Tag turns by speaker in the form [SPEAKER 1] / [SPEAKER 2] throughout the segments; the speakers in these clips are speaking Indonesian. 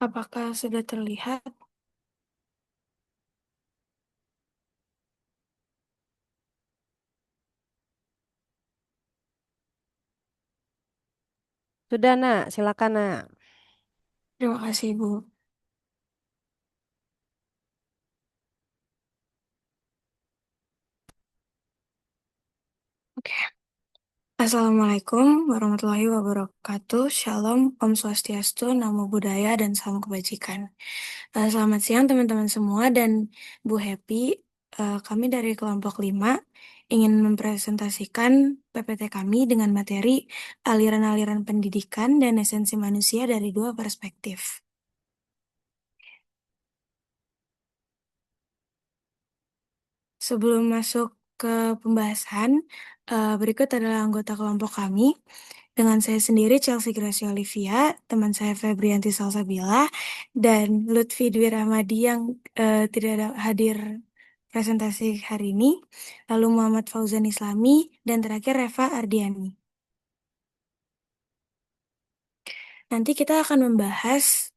[SPEAKER 1] Apakah sudah terlihat?
[SPEAKER 2] Sudah, Nak. Silakan, Nak.
[SPEAKER 1] Terima kasih, Bu. Oke. Assalamualaikum warahmatullahi wabarakatuh. Shalom, Om Swastiastu, Namo Buddhaya, dan salam kebajikan. Selamat siang teman-teman semua dan Bu Happy. Kami dari kelompok 5 ingin mempresentasikan PPT kami dengan materi aliran-aliran pendidikan dan esensi manusia dari dua perspektif. Sebelum masuk ke pembahasan, berikut adalah anggota kelompok kami. Dengan saya sendiri, Chelsea Gracia Olivia, teman saya Febrianti Salsabila, dan Lutfi Dwi Rahmadi yang tidak hadir presentasi hari ini, lalu Muhammad Fauzan Islami, dan terakhir Reva Ardiani. Nanti kita akan membahas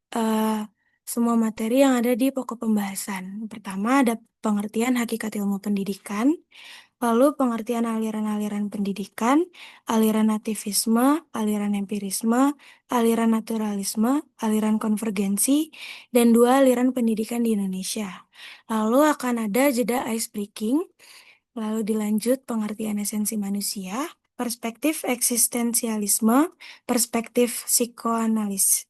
[SPEAKER 1] semua materi yang ada di pokok pembahasan. Pertama ada pengertian hakikat ilmu pendidikan, lalu pengertian aliran-aliran pendidikan, aliran nativisme, aliran empirisme, aliran naturalisme, aliran konvergensi, dan dua aliran pendidikan di Indonesia. Lalu akan ada jeda ice breaking, lalu dilanjut pengertian esensi manusia, perspektif eksistensialisme, perspektif psikoanalis,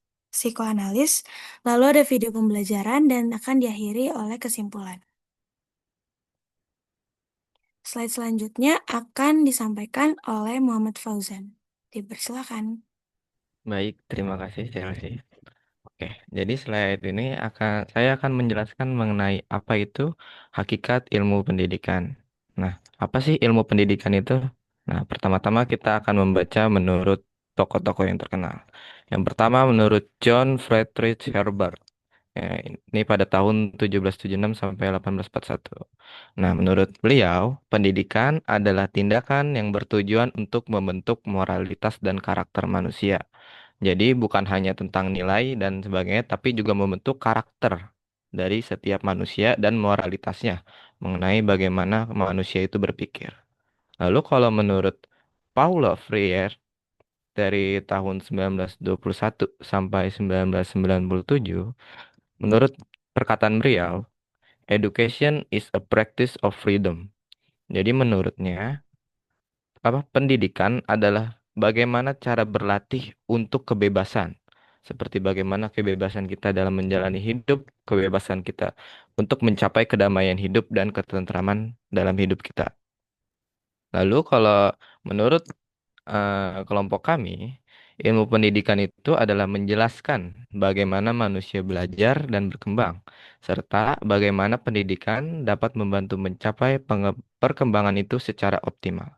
[SPEAKER 1] lalu ada video pembelajaran dan akan diakhiri oleh kesimpulan. Slide selanjutnya akan disampaikan oleh Muhammad Fauzan. Dipersilakan.
[SPEAKER 3] Baik, terima kasih Chelsea. Oke, jadi slide ini saya akan menjelaskan mengenai apa itu hakikat ilmu pendidikan. Nah, apa sih ilmu pendidikan itu? Nah, pertama-tama kita akan membaca menurut tokoh-tokoh yang terkenal. Yang pertama menurut John Friedrich Herbert. Ya, ini pada tahun 1776 sampai 1841. Nah, menurut beliau, pendidikan adalah tindakan yang bertujuan untuk membentuk moralitas dan karakter manusia. Jadi bukan hanya tentang nilai dan sebagainya, tapi juga membentuk karakter dari setiap manusia dan moralitasnya mengenai bagaimana manusia itu berpikir. Lalu kalau menurut Paulo Freire dari tahun 1921 sampai 1997, menurut perkataan beliau, education is a practice of freedom. Jadi menurutnya, pendidikan adalah bagaimana cara berlatih untuk kebebasan. Seperti bagaimana kebebasan kita dalam menjalani hidup, kebebasan kita untuk mencapai kedamaian hidup dan ketentraman dalam hidup kita. Lalu kalau menurut kelompok kami, ilmu pendidikan itu adalah menjelaskan bagaimana manusia belajar dan berkembang, serta bagaimana pendidikan dapat membantu mencapai perkembangan itu secara optimal.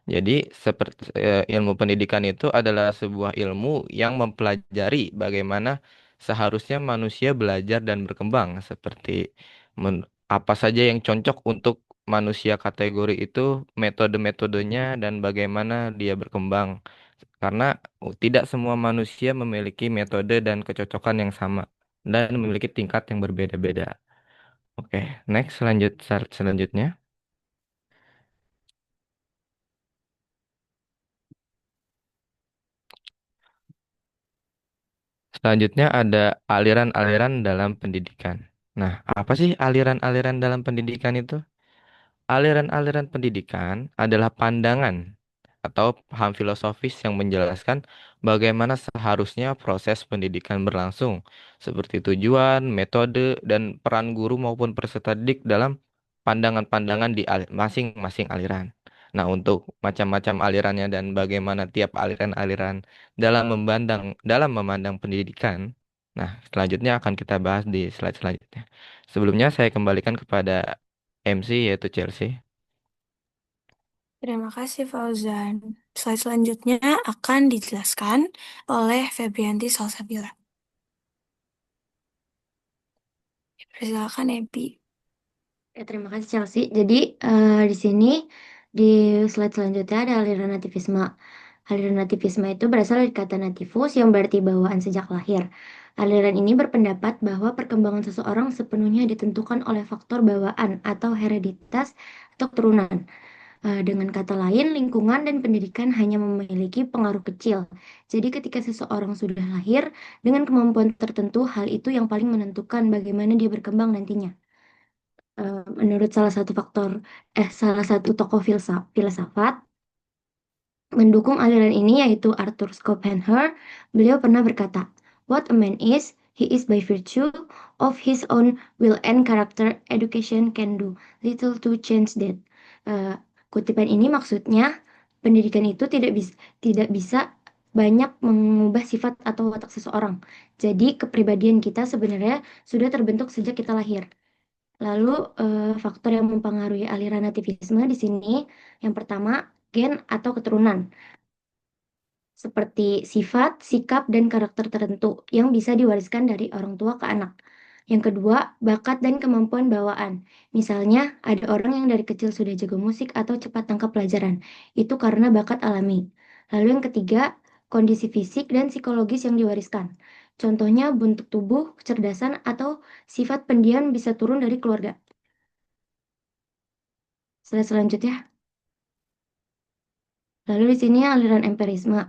[SPEAKER 3] Jadi, seperti ilmu pendidikan itu adalah sebuah ilmu yang mempelajari bagaimana seharusnya manusia belajar dan berkembang, seperti apa saja yang cocok untuk manusia kategori itu, metode-metodenya, dan bagaimana dia berkembang. Karena tidak semua manusia memiliki metode dan kecocokan yang sama, dan memiliki tingkat yang berbeda-beda. Oke, next, selanjutnya. Selanjutnya ada aliran-aliran dalam pendidikan. Nah, apa sih aliran-aliran dalam pendidikan itu? Aliran-aliran pendidikan adalah pandangan atau paham filosofis yang menjelaskan bagaimana seharusnya proses pendidikan berlangsung, seperti tujuan, metode, dan peran guru maupun peserta didik dalam pandangan-pandangan di masing-masing aliran. Nah, untuk macam-macam alirannya dan bagaimana tiap aliran-aliran dalam memandang pendidikan. Nah, selanjutnya akan kita bahas di slide selanjutnya. Sebelumnya saya kembalikan kepada MC yaitu Chelsea.
[SPEAKER 1] Terima kasih Fauzan. Slide selanjutnya akan dijelaskan oleh Febrianti Salsabila. Persilakan Ebi.
[SPEAKER 4] Terima kasih Chelsea. Jadi di sini di slide selanjutnya ada aliran nativisme. Aliran nativisme itu berasal dari kata nativus yang berarti bawaan sejak lahir. Aliran ini berpendapat bahwa perkembangan seseorang sepenuhnya ditentukan oleh faktor bawaan atau hereditas atau keturunan. Dengan kata lain, lingkungan dan pendidikan hanya memiliki pengaruh kecil. Jadi ketika seseorang sudah lahir dengan kemampuan tertentu, hal itu yang paling menentukan bagaimana dia berkembang nantinya. Menurut salah satu tokoh filsafat, mendukung aliran ini yaitu Arthur Schopenhauer, beliau pernah berkata, "What a man is, he is by virtue of his own will and character. Education can do little to change that." Eh, Kutipan ini maksudnya, pendidikan itu tidak bisa banyak mengubah sifat atau watak seseorang. Jadi kepribadian kita sebenarnya sudah terbentuk sejak kita lahir. Lalu faktor yang mempengaruhi aliran nativisme di sini, yang pertama gen atau keturunan seperti sifat, sikap, dan karakter tertentu yang bisa diwariskan dari orang tua ke anak. Yang kedua, bakat dan kemampuan bawaan. Misalnya, ada orang yang dari kecil sudah jago musik atau cepat tangkap pelajaran. Itu karena bakat alami. Lalu yang ketiga, kondisi fisik dan psikologis yang diwariskan. Contohnya, bentuk tubuh, kecerdasan, atau sifat pendiam bisa turun dari keluarga. Selanjutnya, lalu di sini aliran empirisme.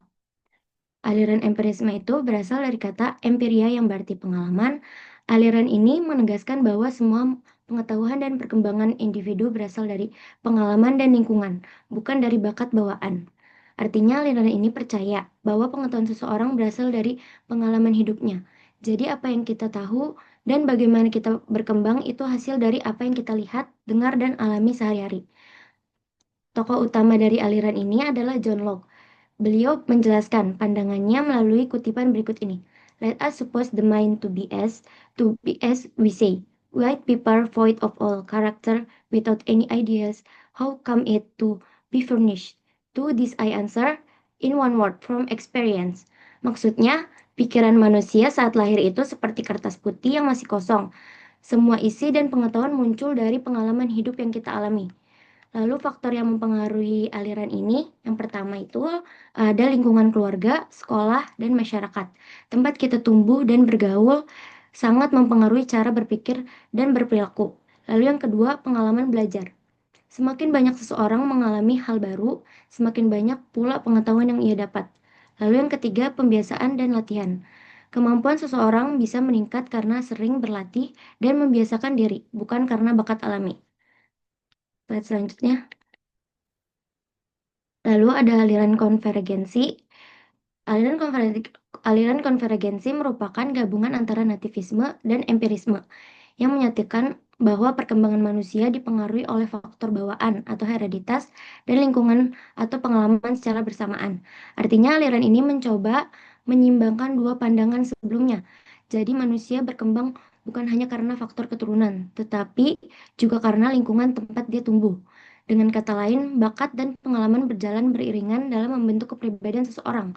[SPEAKER 4] Aliran empirisme itu berasal dari kata empiria yang berarti pengalaman. Aliran ini menegaskan bahwa semua pengetahuan dan perkembangan individu berasal dari pengalaman dan lingkungan, bukan dari bakat bawaan. Artinya aliran ini percaya bahwa pengetahuan seseorang berasal dari pengalaman hidupnya. Jadi apa yang kita tahu dan bagaimana kita berkembang itu hasil dari apa yang kita lihat, dengar, dan alami sehari-hari. Tokoh utama dari aliran ini adalah John Locke. Beliau menjelaskan pandangannya melalui kutipan berikut ini. Let us suppose the mind to be as we say. White paper void of all character, without any ideas. How come it to be furnished? To this I answer, in one word, from experience. Maksudnya, pikiran manusia saat lahir itu seperti kertas putih yang masih kosong. Semua isi dan pengetahuan muncul dari pengalaman hidup yang kita alami. Lalu faktor yang mempengaruhi aliran ini, yang pertama itu ada lingkungan keluarga, sekolah, dan masyarakat. Tempat kita tumbuh dan bergaul sangat mempengaruhi cara berpikir dan berperilaku. Lalu yang kedua, pengalaman belajar. Semakin banyak seseorang mengalami hal baru, semakin banyak pula pengetahuan yang ia dapat. Lalu yang ketiga, pembiasaan dan latihan. Kemampuan seseorang bisa meningkat karena sering berlatih dan membiasakan diri, bukan karena bakat alami. Slide selanjutnya. Lalu ada aliran konvergensi. Aliran konvergensi merupakan gabungan antara nativisme dan empirisme yang menyatakan bahwa perkembangan manusia dipengaruhi oleh faktor bawaan atau hereditas dan lingkungan atau pengalaman secara bersamaan. Artinya aliran ini mencoba menyimbangkan dua pandangan sebelumnya. Jadi manusia berkembang bukan hanya karena faktor keturunan, tetapi juga karena lingkungan tempat dia tumbuh. Dengan kata lain, bakat dan pengalaman berjalan beriringan dalam membentuk kepribadian seseorang.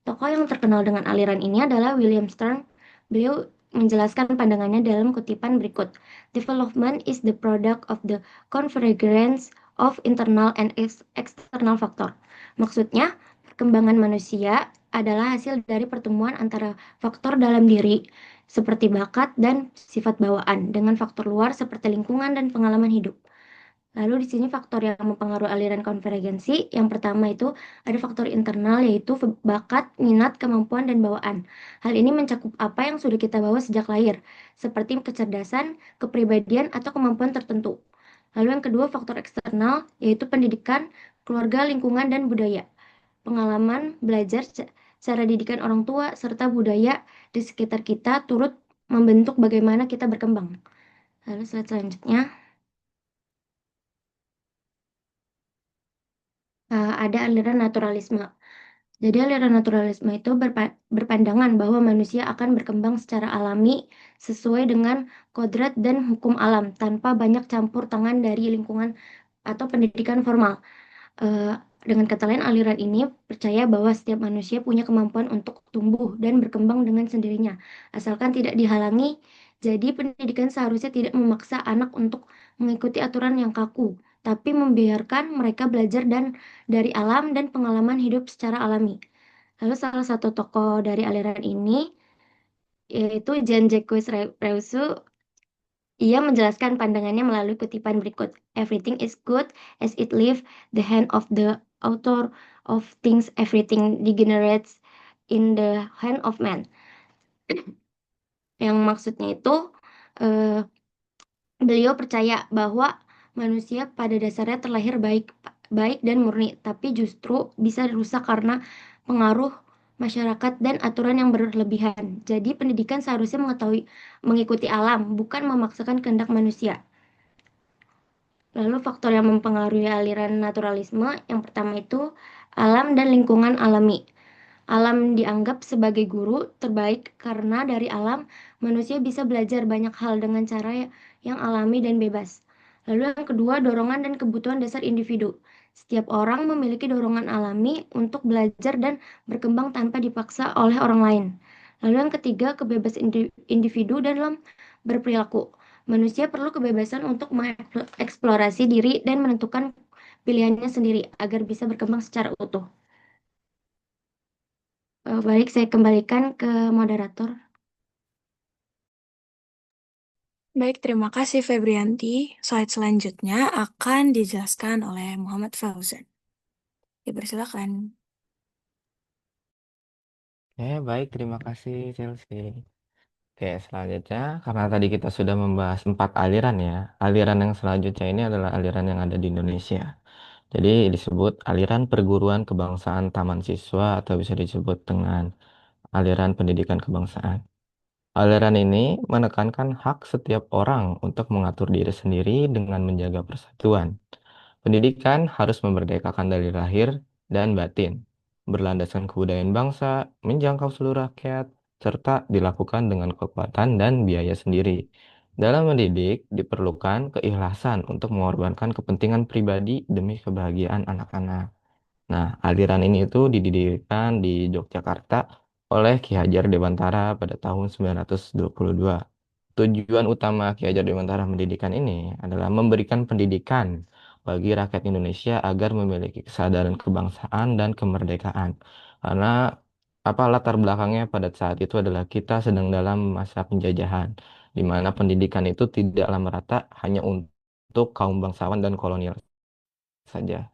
[SPEAKER 4] Tokoh yang terkenal dengan aliran ini adalah William Strunk. Beliau menjelaskan pandangannya dalam kutipan berikut. Development is the product of the convergence of internal and external factor. Maksudnya, perkembangan manusia adalah hasil dari pertemuan antara faktor dalam diri, seperti bakat dan sifat bawaan, dengan faktor luar seperti lingkungan dan pengalaman hidup. Lalu di sini faktor yang mempengaruhi aliran konvergensi, yang pertama itu ada faktor internal yaitu bakat, minat, kemampuan, dan bawaan. Hal ini mencakup apa yang sudah kita bawa sejak lahir, seperti kecerdasan, kepribadian, atau kemampuan tertentu. Lalu yang kedua faktor eksternal yaitu pendidikan, keluarga, lingkungan, dan budaya. Pengalaman, belajar, cara didikan orang tua, serta budaya di sekitar kita turut membentuk bagaimana kita berkembang. Lalu slide selanjutnya. Ada aliran naturalisme. Jadi aliran naturalisme itu berpandangan bahwa manusia akan berkembang secara alami sesuai dengan kodrat dan hukum alam tanpa banyak campur tangan dari lingkungan atau pendidikan formal. Eh, dengan kata lain, aliran ini percaya bahwa setiap manusia punya kemampuan untuk tumbuh dan berkembang dengan sendirinya, asalkan tidak dihalangi. Jadi pendidikan seharusnya tidak memaksa anak untuk mengikuti aturan yang kaku, tapi membiarkan mereka belajar dari alam dan pengalaman hidup secara alami. Lalu salah satu tokoh dari aliran ini yaitu Jean-Jacques Rousseau. Ia menjelaskan pandangannya melalui kutipan berikut. Everything is good as it leaves the hand of the author of things. Everything degenerates in the hand of man. Yang maksudnya itu, eh, beliau percaya bahwa manusia pada dasarnya terlahir baik baik dan murni, tapi justru bisa rusak karena pengaruh masyarakat dan aturan yang berlebihan. Jadi pendidikan seharusnya mengikuti alam, bukan memaksakan kehendak manusia. Lalu faktor yang mempengaruhi aliran naturalisme, yang pertama itu alam dan lingkungan alami. Alam dianggap sebagai guru terbaik karena dari alam manusia bisa belajar banyak hal dengan cara yang alami dan bebas. Lalu yang kedua, dorongan dan kebutuhan dasar individu. Setiap orang memiliki dorongan alami untuk belajar dan berkembang tanpa dipaksa oleh orang lain. Lalu yang ketiga, kebebasan individu dalam berperilaku. Manusia perlu kebebasan untuk mengeksplorasi diri dan menentukan pilihannya sendiri agar bisa berkembang secara utuh. Baik, saya kembalikan ke moderator.
[SPEAKER 1] Baik, terima kasih Febrianti. Slide selanjutnya akan dijelaskan oleh Muhammad Fauzan. Dipersilakan.
[SPEAKER 3] Baik, terima kasih Chelsea. Oke, selanjutnya karena tadi kita sudah membahas 4 aliran ya, aliran yang selanjutnya ini adalah aliran yang ada di Indonesia. Jadi disebut aliran perguruan kebangsaan taman siswa atau bisa disebut dengan aliran pendidikan kebangsaan. Aliran ini menekankan hak setiap orang untuk mengatur diri sendiri dengan menjaga persatuan. Pendidikan harus memerdekakan dari lahir dan batin, berlandaskan kebudayaan bangsa, menjangkau seluruh rakyat, serta dilakukan dengan kekuatan dan biaya sendiri. Dalam mendidik, diperlukan keikhlasan untuk mengorbankan kepentingan pribadi demi kebahagiaan anak-anak. Nah, aliran ini itu didirikan di Yogyakarta oleh Ki Hajar Dewantara pada tahun 922. Tujuan utama Ki Hajar Dewantara mendirikan ini adalah memberikan pendidikan bagi rakyat Indonesia agar memiliki kesadaran kebangsaan dan kemerdekaan. Karena latar belakangnya pada saat itu adalah kita sedang dalam masa penjajahan, di mana pendidikan itu tidaklah merata hanya untuk kaum bangsawan dan kolonial saja.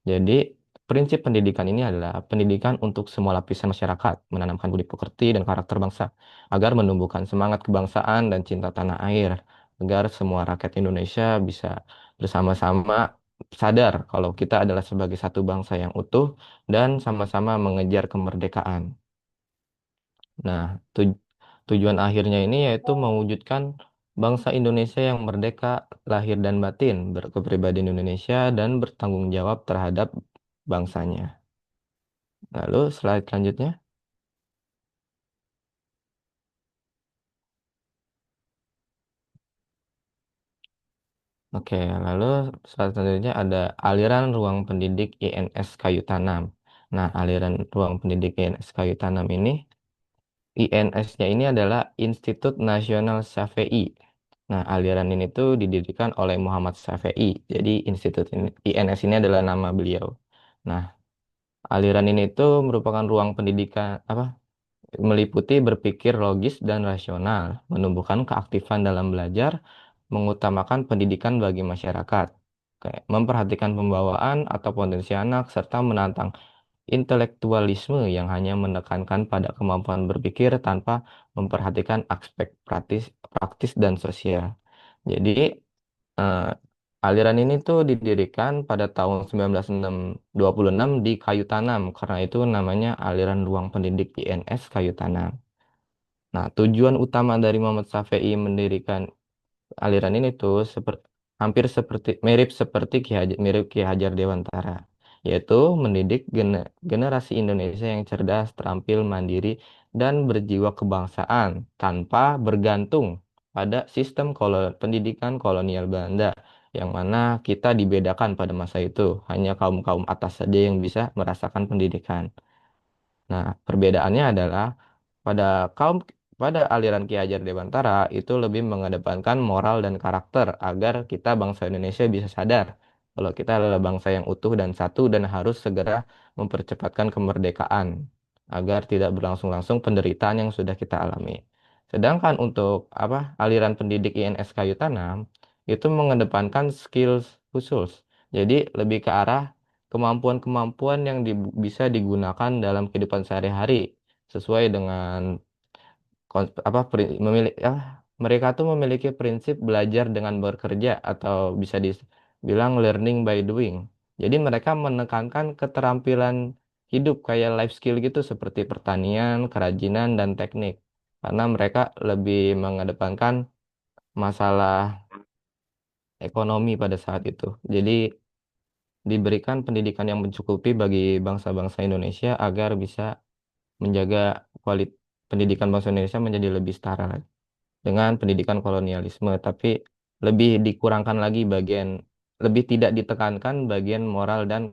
[SPEAKER 3] Jadi, prinsip pendidikan ini adalah pendidikan untuk semua lapisan masyarakat, menanamkan budi pekerti dan karakter bangsa, agar menumbuhkan semangat kebangsaan dan cinta tanah air, agar semua rakyat Indonesia bisa bersama-sama sadar kalau kita adalah sebagai satu bangsa yang utuh dan sama-sama mengejar kemerdekaan. Nah, tujuan akhirnya ini yaitu mewujudkan bangsa Indonesia yang merdeka lahir dan batin, berkepribadian Indonesia dan bertanggung jawab terhadap bangsanya. Lalu slide selanjutnya. Oke, lalu slide selanjutnya ada aliran ruang pendidik INS Kayu Tanam. Nah, aliran ruang pendidik INS Kayu Tanam ini, INS-nya ini adalah Institut Nasional Syafei. Nah, aliran ini tuh didirikan oleh Muhammad Syafei. Jadi, institut ini, INS ini adalah nama beliau. Nah, aliran ini tuh merupakan ruang pendidikan meliputi berpikir logis dan rasional, menumbuhkan keaktifan dalam belajar, mengutamakan pendidikan bagi masyarakat, kayak memperhatikan pembawaan atau potensi anak, serta menantang intelektualisme yang hanya menekankan pada kemampuan berpikir tanpa memperhatikan aspek praktis dan sosial. Jadi, eh, aliran ini tuh didirikan pada tahun 1926 di Kayu Tanam, karena itu namanya aliran ruang pendidik INS Kayu Tanam. Nah, tujuan utama dari Muhammad Syafi'i mendirikan aliran ini tuh hampir mirip seperti mirip Ki Hajar Dewantara, yaitu mendidik generasi Indonesia yang cerdas, terampil, mandiri, dan berjiwa kebangsaan tanpa bergantung pada sistem pendidikan kolonial Belanda, yang mana kita dibedakan pada masa itu, hanya kaum-kaum atas saja yang bisa merasakan pendidikan. Nah, perbedaannya adalah pada kaum pada aliran Ki Hajar Dewantara itu lebih mengedepankan moral dan karakter agar kita bangsa Indonesia bisa sadar kalau kita adalah bangsa yang utuh dan satu dan harus segera mempercepatkan kemerdekaan agar tidak berlangsung-langsung penderitaan yang sudah kita alami. Sedangkan untuk aliran pendidik INS Kayu Tanam itu mengedepankan skills khusus. Jadi lebih ke arah kemampuan-kemampuan yang bisa digunakan dalam kehidupan sehari-hari sesuai dengan mereka tuh memiliki prinsip belajar dengan bekerja atau bisa dibilang learning by doing. Jadi mereka menekankan keterampilan hidup kayak life skill gitu seperti pertanian, kerajinan, dan teknik. Karena mereka lebih mengedepankan masalah ekonomi pada saat itu. Jadi diberikan pendidikan yang mencukupi bagi bangsa-bangsa Indonesia agar bisa menjaga kualitas pendidikan bangsa Indonesia menjadi lebih setara lagi dengan pendidikan kolonialisme, tapi lebih dikurangkan lagi lebih tidak ditekankan bagian moral dan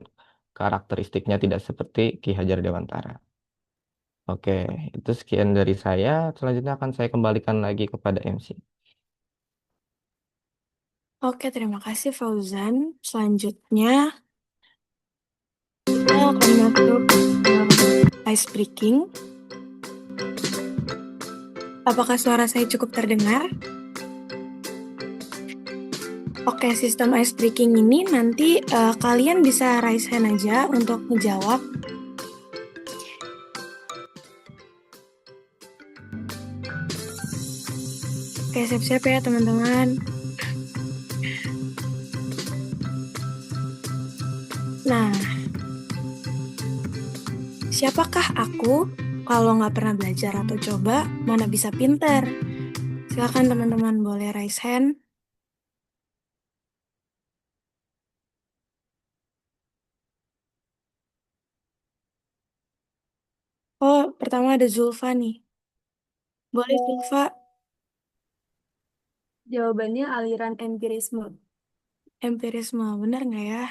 [SPEAKER 3] karakteristiknya tidak seperti Ki Hajar Dewantara. Oke, itu sekian dari saya. Selanjutnya akan saya kembalikan lagi kepada MC.
[SPEAKER 1] Oke, terima kasih Fauzan. Selanjutnya kita akan masuk ice breaking. Apakah suara saya cukup terdengar? Oke, sistem ice breaking ini nanti kalian bisa raise hand aja untuk menjawab. Oke, siap-siap ya teman-teman. Nah, siapakah aku kalau nggak pernah belajar atau coba, mana bisa pinter? Silakan teman-teman boleh raise hand. Oh, pertama ada Zulfa nih. Boleh Zulfa?
[SPEAKER 5] Jawabannya aliran empirisme.
[SPEAKER 1] Empirisme, benar nggak ya?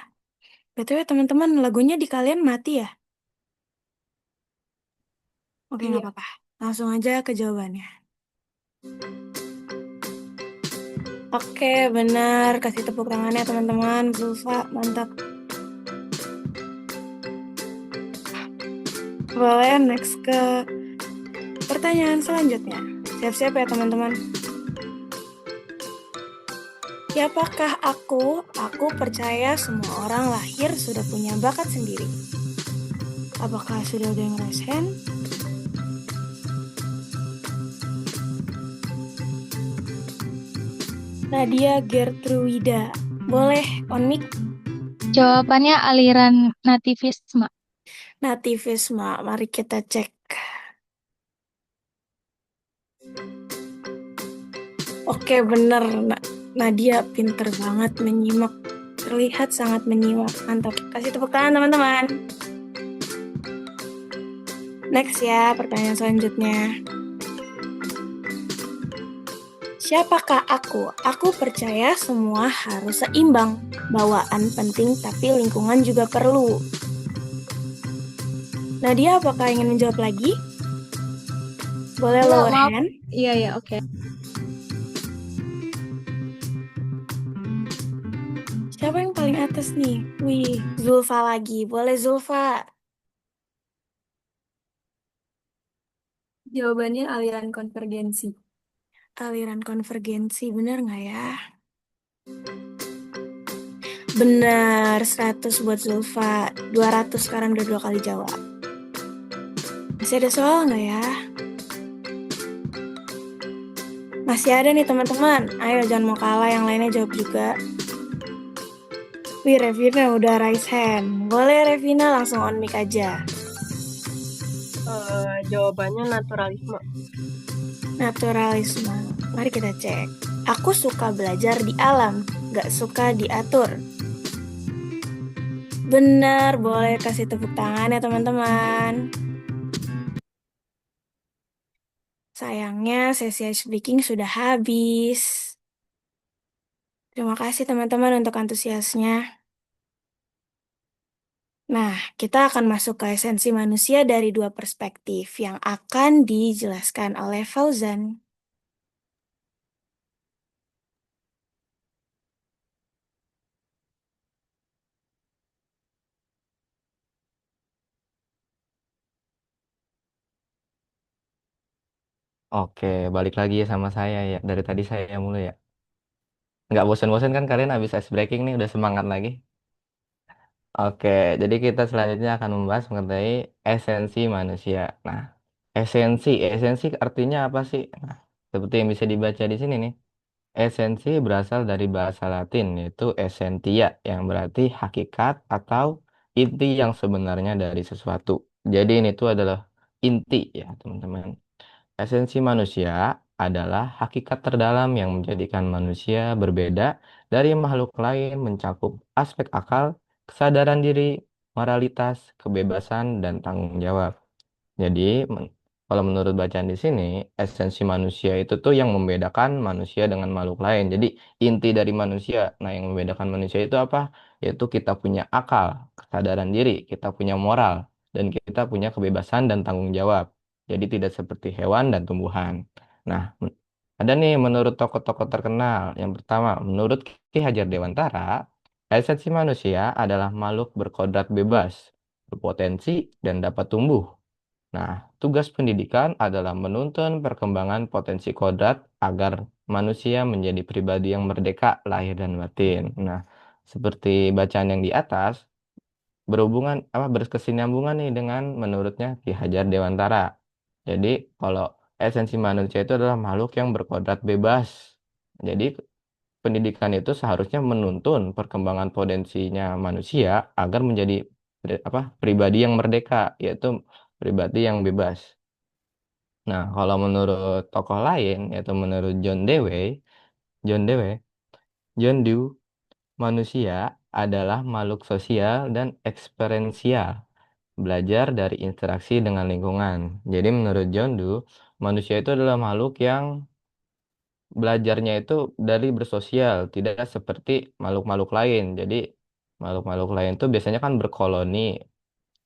[SPEAKER 1] BTW teman-teman, lagunya di kalian mati ya? Oke, nggak
[SPEAKER 5] Iya.
[SPEAKER 1] apa-apa. Langsung aja ke jawabannya. Oke, benar. Kasih tepuk tangannya teman-teman. Zulfa, mantap. Boleh next ke pertanyaan selanjutnya. Siap-siap ya teman-teman. Siapakah aku? Aku percaya semua orang lahir sudah punya bakat sendiri. Apakah sudah ada yang raise hand? Nadia Gertruida. Boleh on mic?
[SPEAKER 6] Jawabannya aliran nativisme.
[SPEAKER 1] Nativisme. Mari kita cek. Oke, bener. Nadia pinter banget menyimak. Terlihat sangat menyimak. Mantap. Kasih tepuk tangan teman-teman. Next ya, pertanyaan selanjutnya. Siapakah aku? Aku percaya semua harus seimbang. Bawaan penting tapi lingkungan juga perlu. Nadia, apakah ingin menjawab lagi? Boleh
[SPEAKER 5] Enggak,
[SPEAKER 1] lower
[SPEAKER 5] maaf.
[SPEAKER 1] hand?
[SPEAKER 5] Iya, oke.
[SPEAKER 1] Siapa yang paling atas nih? Wih, Zulfa lagi. Boleh Zulfa?
[SPEAKER 5] Jawabannya aliran konvergensi.
[SPEAKER 1] Aliran konvergensi, bener nggak ya? Bener, 100 buat Zulfa. 200 sekarang udah 2 kali jawab. Masih ada soal nggak ya? Masih ada nih teman-teman. Ayo jangan mau kalah, yang lainnya jawab juga. Wih, Revina udah raise hand. Boleh Revina langsung on mic aja.
[SPEAKER 5] Jawabannya naturalisme.
[SPEAKER 1] Naturalisme. Mari kita cek. Aku suka belajar di alam, gak suka diatur. Benar, boleh kasih tepuk tangan ya teman-teman. Sayangnya sesi ice breaking sudah habis. Terima kasih teman-teman untuk antusiasnya. Nah, kita akan masuk ke esensi manusia dari dua perspektif yang akan dijelaskan oleh Fauzan.
[SPEAKER 3] Oke, balik lagi ya sama saya ya. Dari tadi saya mulu ya. Nggak bosan-bosan kan kalian habis ice breaking nih udah semangat lagi. Oke, jadi kita selanjutnya akan membahas mengenai esensi manusia. Nah, esensi artinya apa sih? Nah, seperti yang bisa dibaca di sini nih. Esensi berasal dari bahasa Latin yaitu essentia yang berarti hakikat atau inti yang sebenarnya dari sesuatu. Jadi ini tuh adalah inti ya, teman-teman. Esensi manusia adalah hakikat terdalam yang menjadikan manusia berbeda dari makhluk lain, mencakup aspek akal, kesadaran diri, moralitas, kebebasan, dan tanggung jawab. Jadi, kalau menurut bacaan di sini, esensi manusia itu tuh yang membedakan manusia dengan makhluk lain. Jadi, inti dari manusia. Nah, yang membedakan manusia itu apa? Yaitu kita punya akal, kesadaran diri, kita punya moral, dan kita punya kebebasan dan tanggung jawab. Jadi, tidak seperti hewan dan tumbuhan. Nah, ada nih menurut tokoh-tokoh terkenal. Yang pertama, menurut Ki Hajar Dewantara, esensi manusia adalah makhluk berkodrat bebas, berpotensi, dan dapat tumbuh. Nah, tugas pendidikan adalah menuntun perkembangan potensi kodrat agar manusia menjadi pribadi yang merdeka lahir dan batin. Nah, seperti bacaan yang di atas, berhubungan apa berkesinambungan nih dengan menurutnya Ki Hajar Dewantara. Jadi, kalau esensi manusia itu adalah makhluk yang berkodrat bebas. Jadi, pendidikan itu seharusnya menuntun perkembangan potensinya manusia agar menjadi pribadi yang merdeka, yaitu pribadi yang bebas. Nah, kalau menurut tokoh lain, yaitu menurut John Dewey, John Dewey, manusia adalah makhluk sosial dan eksperensial, belajar dari interaksi dengan lingkungan. Jadi menurut John Dewey, manusia itu adalah makhluk yang belajarnya itu dari bersosial, tidak seperti makhluk-makhluk lain. Jadi makhluk-makhluk lain itu biasanya kan berkoloni,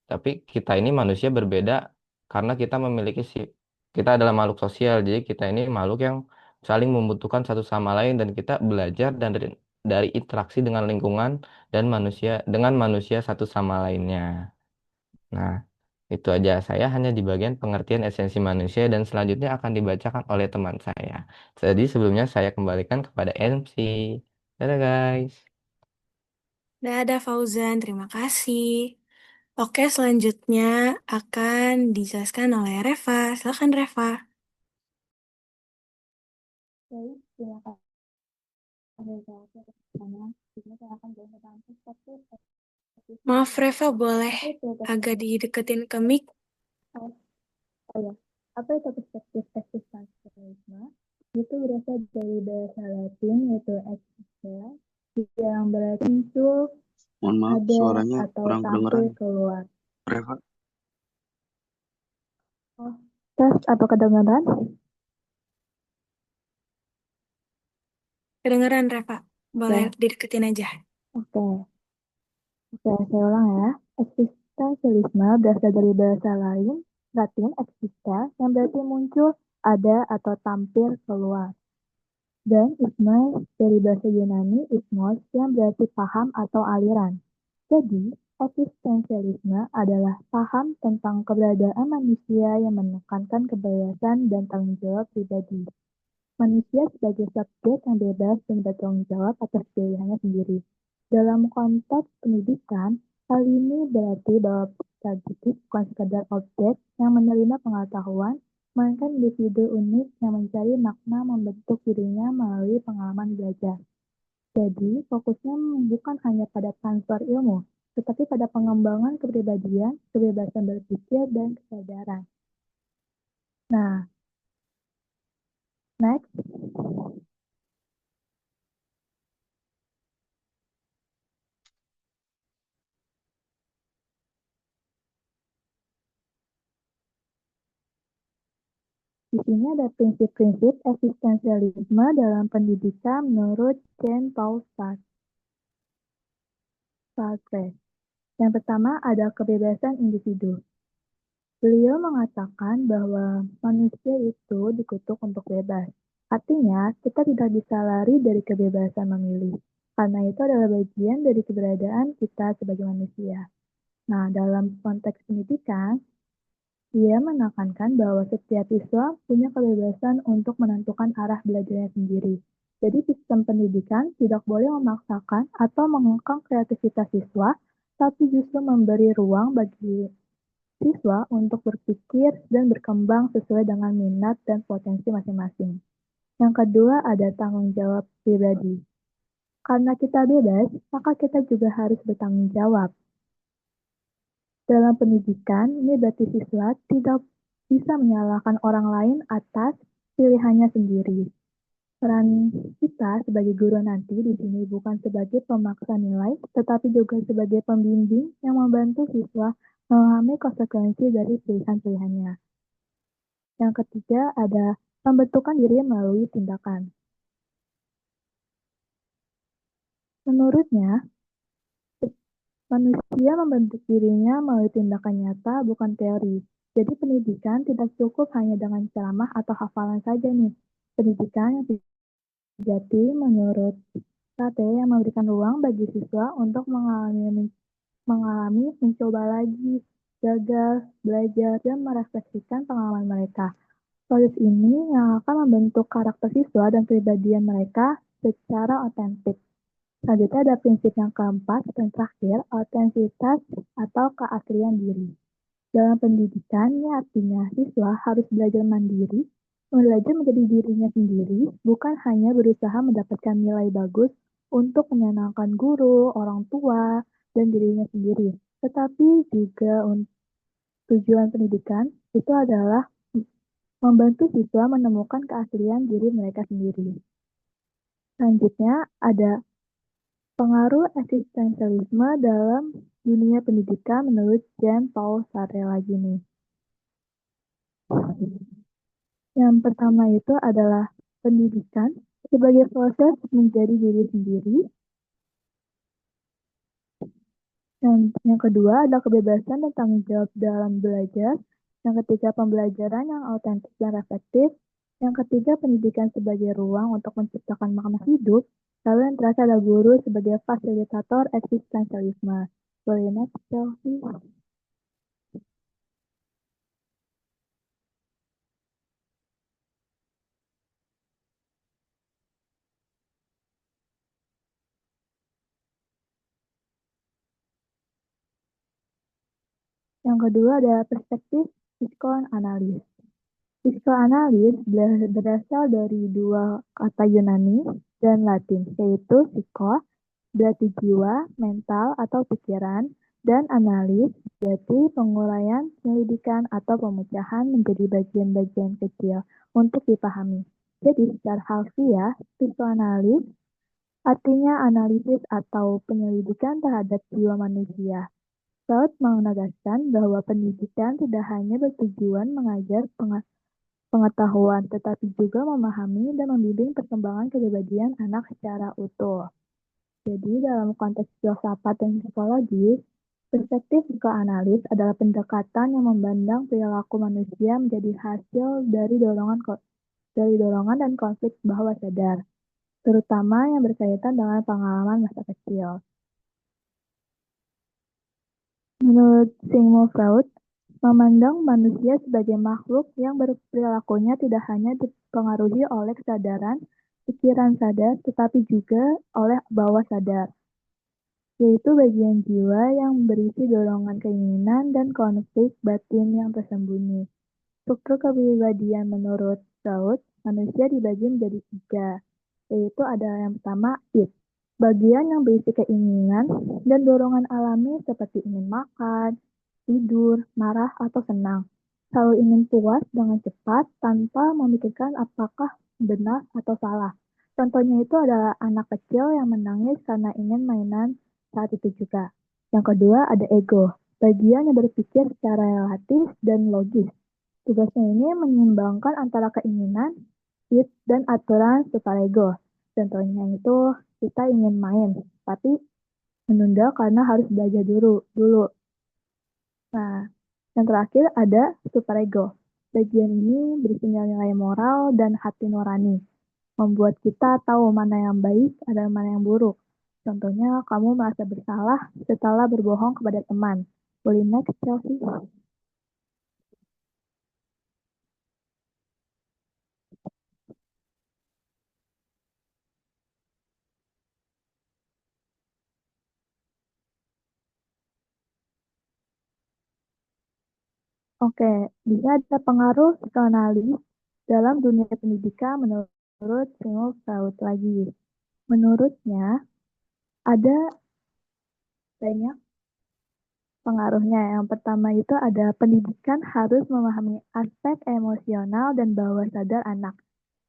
[SPEAKER 3] tapi kita ini manusia berbeda karena kita adalah makhluk sosial. Jadi kita ini makhluk yang saling membutuhkan satu sama lain dan kita belajar dan dari interaksi dengan lingkungan dan manusia satu sama lainnya. Nah, itu aja. Saya hanya di bagian pengertian esensi manusia dan selanjutnya akan dibacakan oleh teman saya. Jadi sebelumnya saya kembalikan kepada MC. Dadah guys.
[SPEAKER 1] Dadah Fauzan, terima kasih. Oke, selanjutnya akan dijelaskan oleh Reva. Silakan Reva.
[SPEAKER 6] Baik, terima kasih atas pertanyaan. Di sini saya akan jawab tentang perspektif ekosistem
[SPEAKER 1] Maaf
[SPEAKER 6] dan
[SPEAKER 1] Reva, boleh
[SPEAKER 6] apa itu
[SPEAKER 1] agak
[SPEAKER 6] perspektif
[SPEAKER 1] dideketin ke mic?
[SPEAKER 6] oh ya, apa itu perspektif eksistensialisme? Itu berasal dari bahasa Latin yaitu existere yang berarti muncul,
[SPEAKER 7] Mohon maaf,
[SPEAKER 6] ada
[SPEAKER 7] suaranya
[SPEAKER 6] atau
[SPEAKER 7] kurang
[SPEAKER 6] tampil
[SPEAKER 7] kedengeran.
[SPEAKER 6] keluar.
[SPEAKER 7] Reva,
[SPEAKER 6] Oh, tes atau kedengaran?
[SPEAKER 1] Kedengeran Reva, boleh
[SPEAKER 6] Oke,
[SPEAKER 1] dideketin aja.
[SPEAKER 6] oke, saya ulang ya. Eksistensialisme berasal dari bahasa Latin existe yang berarti muncul, ada atau tampil keluar. Dan isme dari bahasa Yunani ismos yang berarti paham atau aliran. Jadi, eksistensialisme adalah paham tentang keberadaan manusia yang menekankan kebebasan dan tanggung jawab pribadi. Manusia sebagai subjek yang bebas dan bertanggung jawab atas pilihannya sendiri. Dalam konteks pendidikan, hal ini berarti bahwa peserta didik bukan sekadar objek yang menerima pengetahuan, melainkan individu unik yang mencari makna membentuk dirinya melalui pengalaman belajar. Jadi, fokusnya bukan hanya pada transfer ilmu, tetapi pada pengembangan kepribadian, kebebasan berpikir, dan kesadaran. Nah, next. Di sini ada prinsip-prinsip eksistensialisme dalam pendidikan menurut Jean-Paul Sartre. Yang pertama ada kebebasan individu. Beliau mengatakan bahwa manusia itu dikutuk untuk bebas. Artinya, kita tidak bisa lari dari kebebasan memilih, karena itu adalah bagian dari keberadaan kita sebagai manusia. Nah, dalam konteks pendidikan, Ia menekankan bahwa setiap siswa punya kebebasan untuk menentukan arah belajarnya sendiri. Jadi sistem pendidikan tidak boleh memaksakan atau mengekang kreativitas siswa, tapi justru memberi ruang bagi siswa untuk berpikir dan berkembang sesuai dengan minat dan potensi masing-masing. Yang kedua ada tanggung jawab pribadi. Karena kita bebas, maka kita juga harus bertanggung jawab. Dalam pendidikan, ini berarti siswa tidak bisa menyalahkan orang lain atas pilihannya sendiri. Peran kita sebagai guru nanti di sini bukan sebagai pemaksa nilai, tetapi juga sebagai pembimbing yang membantu siswa memahami konsekuensi dari pilihan-pilihannya. Yang ketiga ada pembentukan diri melalui tindakan. Menurutnya, manusia membentuk dirinya melalui tindakan nyata, bukan teori. Jadi pendidikan tidak cukup hanya dengan ceramah atau hafalan saja nih. Pendidikan yang sejati menurut Sate yang memberikan ruang bagi siswa untuk mengalami, mencoba lagi, gagal, belajar, dan merefleksikan pengalaman mereka. Proses ini yang akan membentuk karakter siswa dan kepribadian mereka secara otentik. Selanjutnya ada prinsip yang keempat atau yang terakhir, autentisitas atau keaslian diri. Dalam pendidikan, ini artinya siswa harus belajar mandiri, belajar menjadi dirinya sendiri, bukan hanya berusaha mendapatkan nilai bagus untuk menyenangkan guru, orang tua, dan dirinya sendiri. Tetapi juga tujuan pendidikan itu adalah membantu siswa menemukan keaslian diri mereka sendiri. Selanjutnya ada pengaruh eksistensialisme dalam dunia pendidikan menurut Jean-Paul Sartre lagi nih. Yang pertama itu adalah pendidikan sebagai proses menjadi diri sendiri. Yang kedua ada kebebasan dan tanggung jawab dalam belajar. Yang ketiga pembelajaran yang autentik dan reflektif. Yang ketiga pendidikan sebagai ruang untuk menciptakan makna hidup. Lalu yang terakhir ada guru sebagai fasilitator eksistensialisme. Boleh next, Chelsea? Yang kedua ada perspektif psikoanalis. Psikoanalis berasal dari dua kata Yunani dan Latin, yaitu psiko, berarti jiwa, mental, atau pikiran, dan analis, berarti penguraian, penyelidikan, atau pemecahan menjadi bagian-bagian kecil untuk dipahami. Jadi secara harfiah, psikoanalis artinya analisis atau penyelidikan terhadap jiwa manusia. Freud menegaskan bahwa pendidikan tidak hanya bertujuan mengajar pengetahuan, tetapi juga memahami dan membimbing perkembangan kepribadian anak secara utuh. Jadi dalam konteks filsafat dan psikologi, perspektif psikoanalis adalah pendekatan yang memandang perilaku manusia menjadi hasil dari dorongan dan konflik bawah sadar, terutama yang berkaitan dengan pengalaman masa kecil. Menurut Sigmund Freud, memandang manusia sebagai makhluk yang berperilakunya tidak hanya dipengaruhi oleh kesadaran, pikiran sadar, tetapi juga oleh bawah sadar, yaitu bagian jiwa yang berisi dorongan keinginan dan konflik batin yang tersembunyi. Struktur kepribadian menurut Freud, manusia dibagi menjadi 3, yaitu ada yang pertama, id, bagian yang berisi keinginan dan dorongan alami seperti ingin makan, tidur, marah, atau senang. Selalu ingin puas dengan cepat tanpa memikirkan apakah benar atau salah. Contohnya itu adalah anak kecil yang menangis karena ingin mainan saat itu juga. Yang kedua ada ego, bagian yang berpikir secara relatif dan logis. Tugasnya ini menyeimbangkan antara keinginan, id, dan aturan superego. Contohnya itu kita ingin main, tapi menunda karena harus belajar dulu. Nah, yang terakhir ada superego. Bagian ini berisi nilai moral dan hati nurani, membuat kita tahu mana yang baik dan mana yang buruk. Contohnya, kamu merasa bersalah setelah berbohong kepada teman. Boleh next, Chelsea? Oke, di sini ada pengaruh psikoanalis dalam dunia pendidikan menurut Sigmund Freud lagi. Menurutnya, ada banyak pengaruhnya. Yang pertama itu ada pendidikan harus memahami aspek emosional dan bawah sadar anak.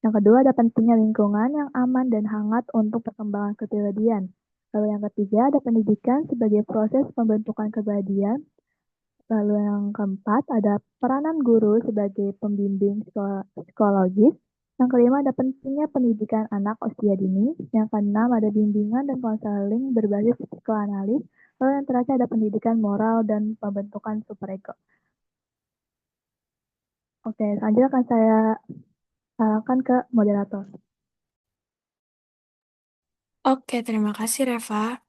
[SPEAKER 6] Yang kedua ada pentingnya lingkungan yang aman dan hangat untuk perkembangan kepribadian. Lalu yang ketiga ada pendidikan sebagai proses pembentukan kepribadian. Lalu yang keempat ada peranan guru sebagai pembimbing psikologis. Yang kelima ada pentingnya pendidikan anak usia dini. Yang keenam ada bimbingan dan konseling berbasis psikoanalis. Lalu yang terakhir ada pendidikan moral dan pembentukan superego. Oke, selanjutnya akan saya arahkan ke moderator.
[SPEAKER 1] Oke, terima kasih Reva.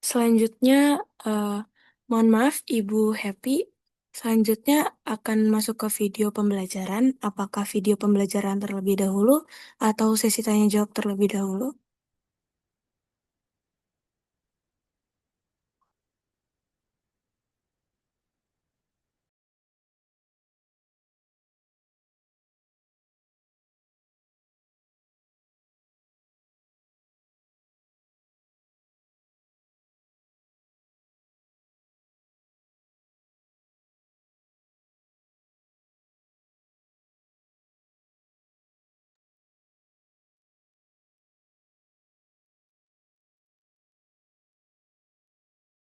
[SPEAKER 1] Selanjutnya, mohon maaf Ibu Happy. Selanjutnya akan masuk ke video pembelajaran. Apakah video pembelajaran terlebih dahulu atau sesi tanya jawab terlebih dahulu?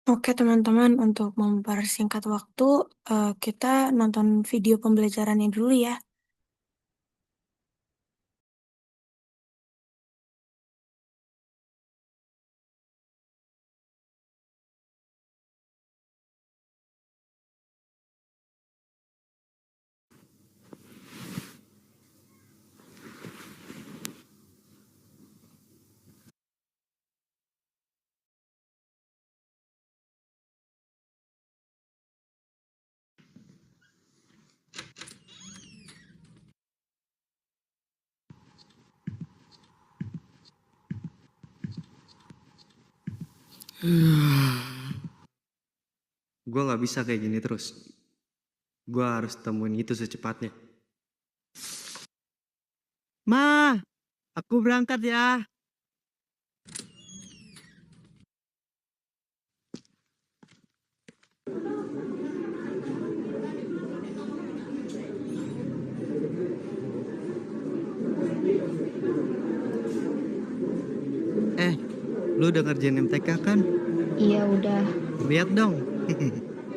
[SPEAKER 1] Oke teman-teman, untuk mempersingkat waktu, kita nonton video pembelajarannya dulu ya.
[SPEAKER 7] Gue gak bisa kayak gini terus. Gue harus temuin itu secepatnya. Ma, aku berangkat ya. Lu udah ngerjain MTK kan?
[SPEAKER 4] Iya udah.
[SPEAKER 7] Lihat dong.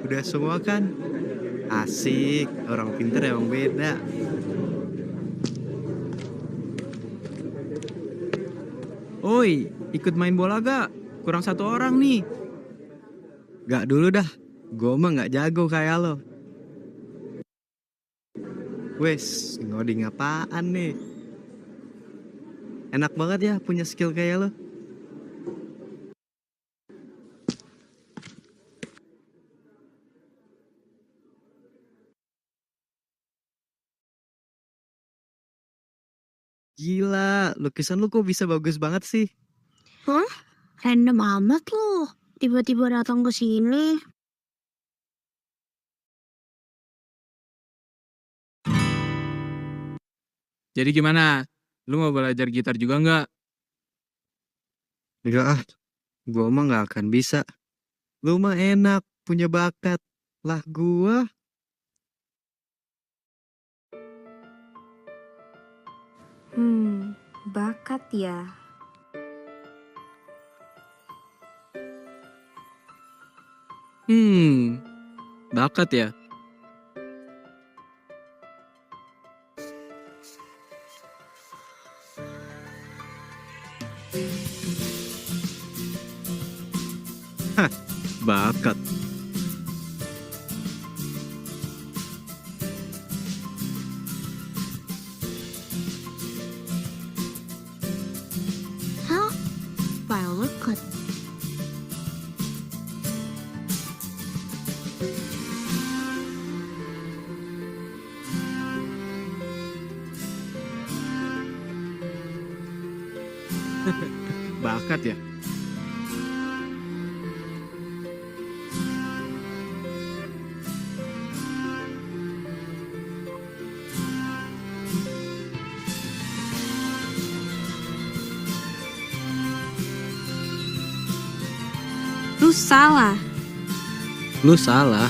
[SPEAKER 7] Udah semua kan? Asik, orang pinter emang beda. Oi, ikut main bola gak? Kurang satu orang nih. Gak dulu dah, gue mah gak jago kayak lo. Wes, ngoding apaan nih? Enak banget ya punya skill kayak lo. Gila, lukisan lu kok bisa bagus banget sih?
[SPEAKER 8] Hah? Random amat lu. Tiba-tiba datang ke sini.
[SPEAKER 9] Jadi gimana? Lu mau belajar gitar juga nggak?
[SPEAKER 7] Enggak ah, gue mah gak akan bisa. Lu mah enak, punya bakat. Lah gua.
[SPEAKER 8] Bakat ya.
[SPEAKER 9] Bakat ya?
[SPEAKER 7] Hah, bakat.
[SPEAKER 8] Hah? Bakat.
[SPEAKER 7] Bakat ya?
[SPEAKER 8] Lu salah.
[SPEAKER 7] Lu salah.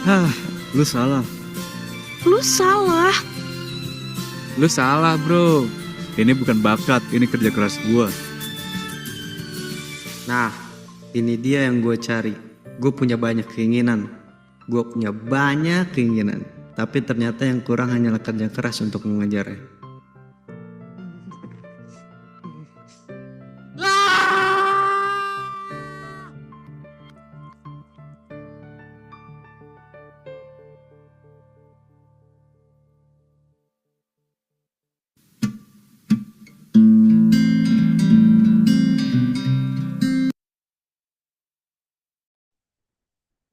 [SPEAKER 7] Hah, lu salah.
[SPEAKER 8] Lu salah.
[SPEAKER 9] Lu salah, bro. Ini bukan bakat, ini kerja keras gua.
[SPEAKER 7] Nah, ini dia yang gue cari. Gue punya banyak keinginan. Tapi ternyata yang kurang hanyalah kerja keras untuk mengejarnya.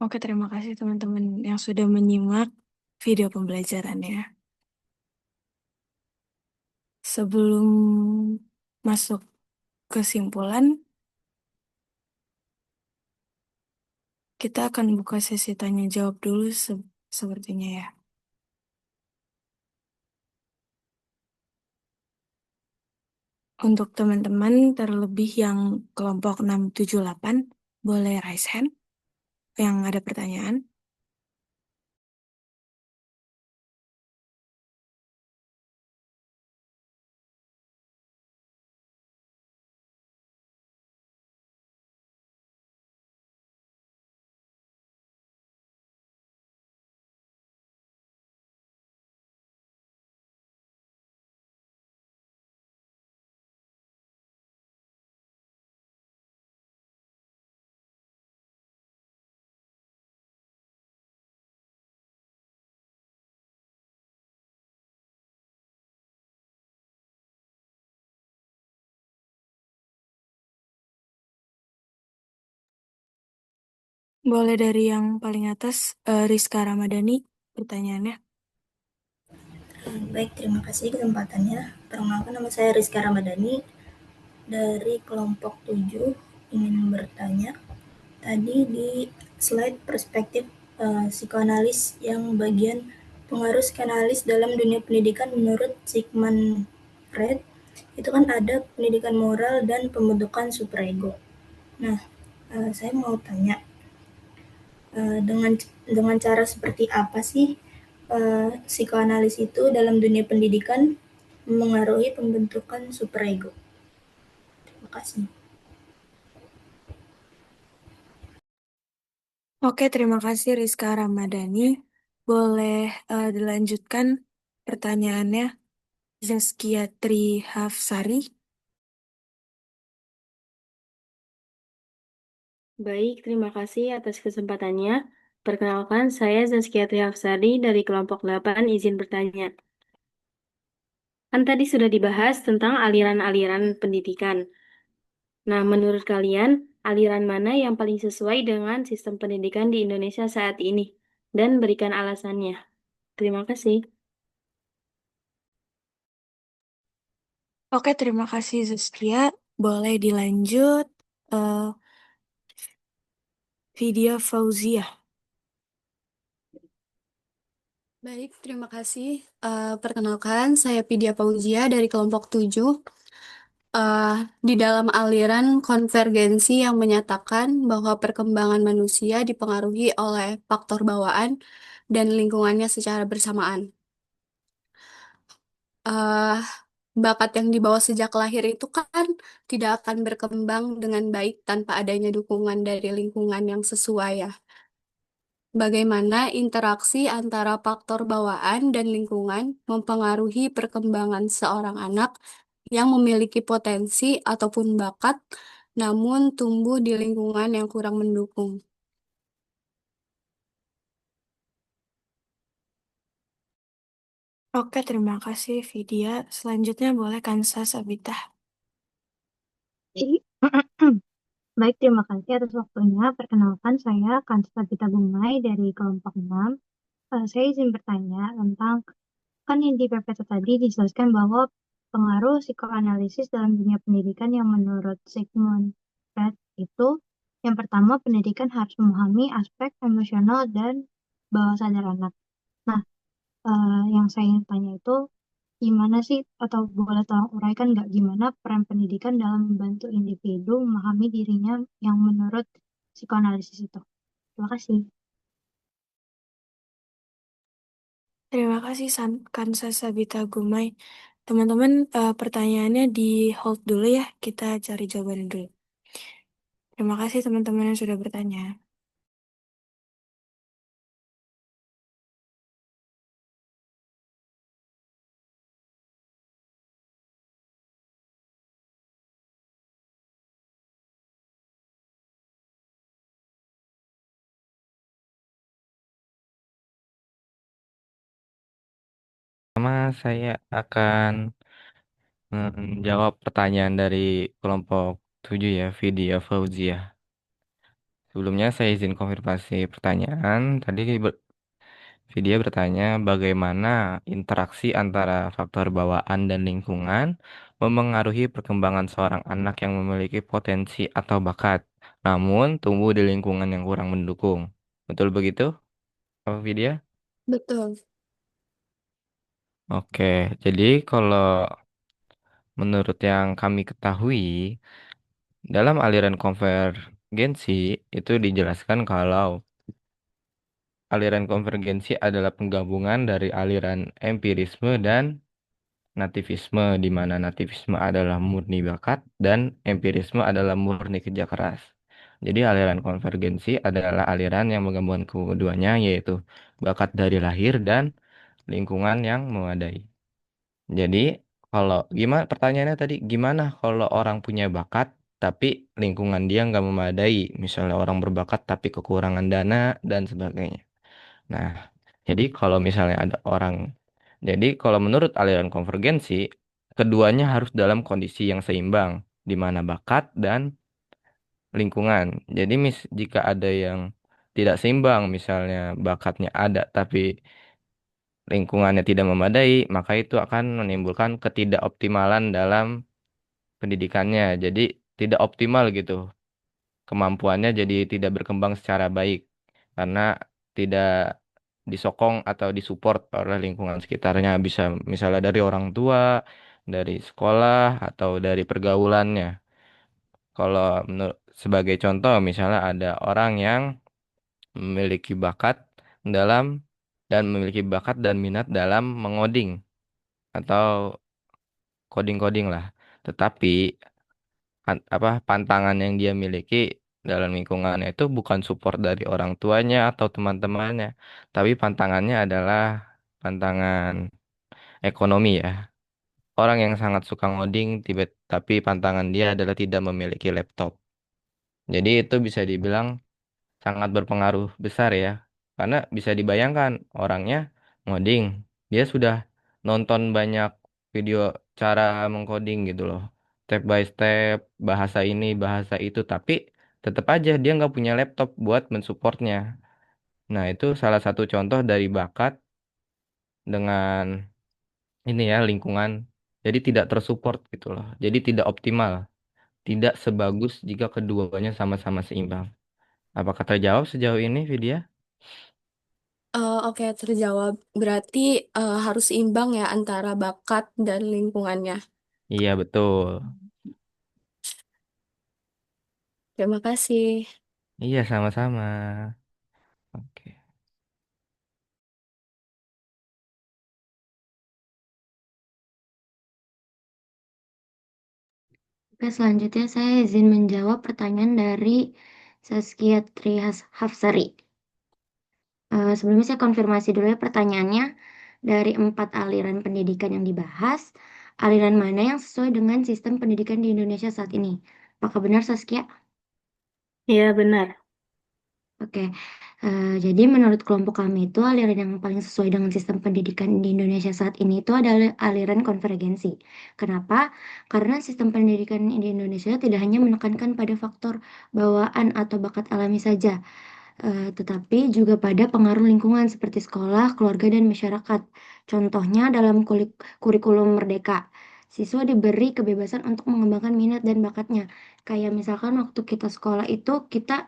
[SPEAKER 1] Oke, terima kasih teman-teman yang sudah menyimak video pembelajarannya. Sebelum masuk kesimpulan, kita akan buka sesi tanya jawab dulu sepertinya ya. Untuk teman-teman terlebih yang kelompok 678, boleh raise hand yang ada pertanyaan. Boleh dari yang paling atas, Rizka Ramadhani, pertanyaannya.
[SPEAKER 10] Baik, terima kasih kesempatannya. Perkenalkan, nama saya Rizka Ramadhani dari kelompok 7 ingin bertanya. Tadi di slide perspektif psikoanalis yang bagian pengaruh psikoanalis dalam dunia pendidikan menurut Sigmund Freud, itu kan ada pendidikan moral dan pembentukan superego. Nah, saya mau tanya, dengan cara seperti apa sih psikoanalis itu dalam dunia pendidikan mengaruhi pembentukan superego? Terima kasih.
[SPEAKER 1] Oke, terima kasih Rizka Ramadhani. Boleh dilanjutkan pertanyaannya, Zaskia Trihafsari.
[SPEAKER 11] Baik, terima kasih atas kesempatannya. Perkenalkan, saya Zaskia Trihafsari dari kelompok 8 izin bertanya. Kan tadi sudah dibahas tentang aliran-aliran pendidikan. Nah, menurut kalian, aliran mana yang paling sesuai dengan sistem pendidikan di Indonesia saat ini? Dan berikan alasannya. Terima kasih.
[SPEAKER 1] Oke, terima kasih Zaskia. Boleh dilanjut, Vidya Fauzia.
[SPEAKER 12] Baik, terima kasih. Perkenalkan, saya Vidya Fauzia dari kelompok 7. Di dalam aliran konvergensi yang menyatakan bahwa perkembangan manusia dipengaruhi oleh faktor bawaan dan lingkungannya secara bersamaan. Eh, Bakat yang dibawa sejak lahir itu kan tidak akan berkembang dengan baik tanpa adanya dukungan dari lingkungan yang sesuai ya. Bagaimana interaksi antara faktor bawaan dan lingkungan mempengaruhi perkembangan seorang anak yang memiliki potensi ataupun bakat, namun tumbuh di lingkungan yang kurang mendukung.
[SPEAKER 1] Oke, terima kasih Vidya. Selanjutnya boleh Kansa Sabita.
[SPEAKER 6] Baik, terima kasih atas waktunya. Perkenalkan, saya Kansa Gita Gumai dari kelompok 6. Saya izin bertanya tentang, kan yang di PPT tadi dijelaskan bahwa pengaruh psikoanalisis dalam dunia pendidikan yang menurut Sigmund Freud itu, yang pertama, pendidikan harus memahami aspek emosional dan bawah sadar anak. Nah, yang saya ingin tanya itu, Gimana sih, atau boleh tolong uraikan nggak gimana peran pendidikan dalam membantu individu memahami dirinya yang menurut psikoanalisis itu? Terima kasih.
[SPEAKER 1] Terima kasih Kansa Sabita Gumai. Teman-teman, pertanyaannya di hold dulu ya. Kita cari jawaban dulu. Terima kasih teman-teman yang sudah bertanya.
[SPEAKER 3] Pertama, saya akan menjawab pertanyaan dari kelompok 7 ya, Vidya Fauzia. Sebelumnya saya izin konfirmasi pertanyaan. Tadi Vidya bertanya bagaimana interaksi antara faktor bawaan dan lingkungan memengaruhi perkembangan seorang anak yang memiliki potensi atau bakat, namun tumbuh di lingkungan yang kurang mendukung. Betul begitu, Pak Vidya?
[SPEAKER 12] Betul.
[SPEAKER 3] Oke, jadi kalau menurut yang kami ketahui, dalam aliran konvergensi itu dijelaskan kalau aliran konvergensi adalah penggabungan dari aliran empirisme dan nativisme, di mana nativisme adalah murni bakat dan empirisme adalah murni kerja keras. Jadi aliran konvergensi adalah aliran yang menggabungkan keduanya, yaitu bakat dari lahir dan lingkungan yang memadai. Jadi kalau gimana pertanyaannya tadi, gimana kalau orang punya bakat tapi lingkungan dia nggak memadai, misalnya orang berbakat tapi kekurangan dana dan sebagainya. Nah, jadi kalau misalnya ada orang, jadi kalau menurut aliran konvergensi, keduanya harus dalam kondisi yang seimbang, di mana bakat dan lingkungan. Jadi jika ada yang tidak seimbang, misalnya bakatnya ada tapi lingkungannya tidak memadai, maka itu akan menimbulkan ketidakoptimalan dalam pendidikannya. Jadi tidak optimal gitu. Kemampuannya jadi tidak berkembang secara baik karena tidak disokong atau disupport oleh lingkungan sekitarnya, bisa misalnya dari orang tua, dari sekolah atau dari pergaulannya. Kalau sebagai contoh misalnya ada orang yang memiliki bakat dalam dan memiliki bakat dan minat dalam mengoding atau coding-coding lah. Tetapi apa pantangan yang dia miliki dalam lingkungannya itu bukan support dari orang tuanya atau teman-temannya, tapi pantangannya adalah pantangan ekonomi ya. Orang yang sangat suka ngoding tapi pantangan dia adalah tidak memiliki laptop. Jadi itu bisa dibilang sangat berpengaruh besar ya. Karena bisa dibayangkan orangnya ngoding, dia sudah nonton banyak video cara mengcoding gitu loh. Step by step, bahasa ini, bahasa itu, tapi tetap aja dia nggak punya laptop buat mensupportnya. Nah, itu salah satu contoh dari bakat dengan ini ya lingkungan. Jadi tidak tersupport gitu loh. Jadi tidak optimal, tidak sebagus jika keduanya sama-sama seimbang. Apakah terjawab sejauh ini, Vidya?
[SPEAKER 12] Oke, terjawab. Berarti harus imbang ya antara bakat dan lingkungannya.
[SPEAKER 3] Iya, betul.
[SPEAKER 12] Terima kasih.
[SPEAKER 3] Iya, sama-sama. Oke.
[SPEAKER 4] Oke, selanjutnya saya izin menjawab pertanyaan dari Saskia Hafsari. Sebelumnya saya konfirmasi dulu ya pertanyaannya. Dari 4 aliran pendidikan yang dibahas, aliran mana yang sesuai dengan sistem pendidikan di Indonesia saat ini? Apakah benar Saskia?
[SPEAKER 11] Iya, benar.
[SPEAKER 4] Oke, jadi menurut kelompok kami itu aliran yang paling sesuai dengan sistem pendidikan di Indonesia saat ini itu adalah aliran konvergensi. Kenapa? Karena sistem pendidikan di Indonesia tidak hanya menekankan pada faktor bawaan atau bakat alami saja, tetapi juga pada pengaruh lingkungan seperti sekolah, keluarga, dan masyarakat. Contohnya dalam kurikulum Merdeka, siswa diberi kebebasan untuk mengembangkan minat dan bakatnya. Kayak misalkan waktu kita sekolah itu kita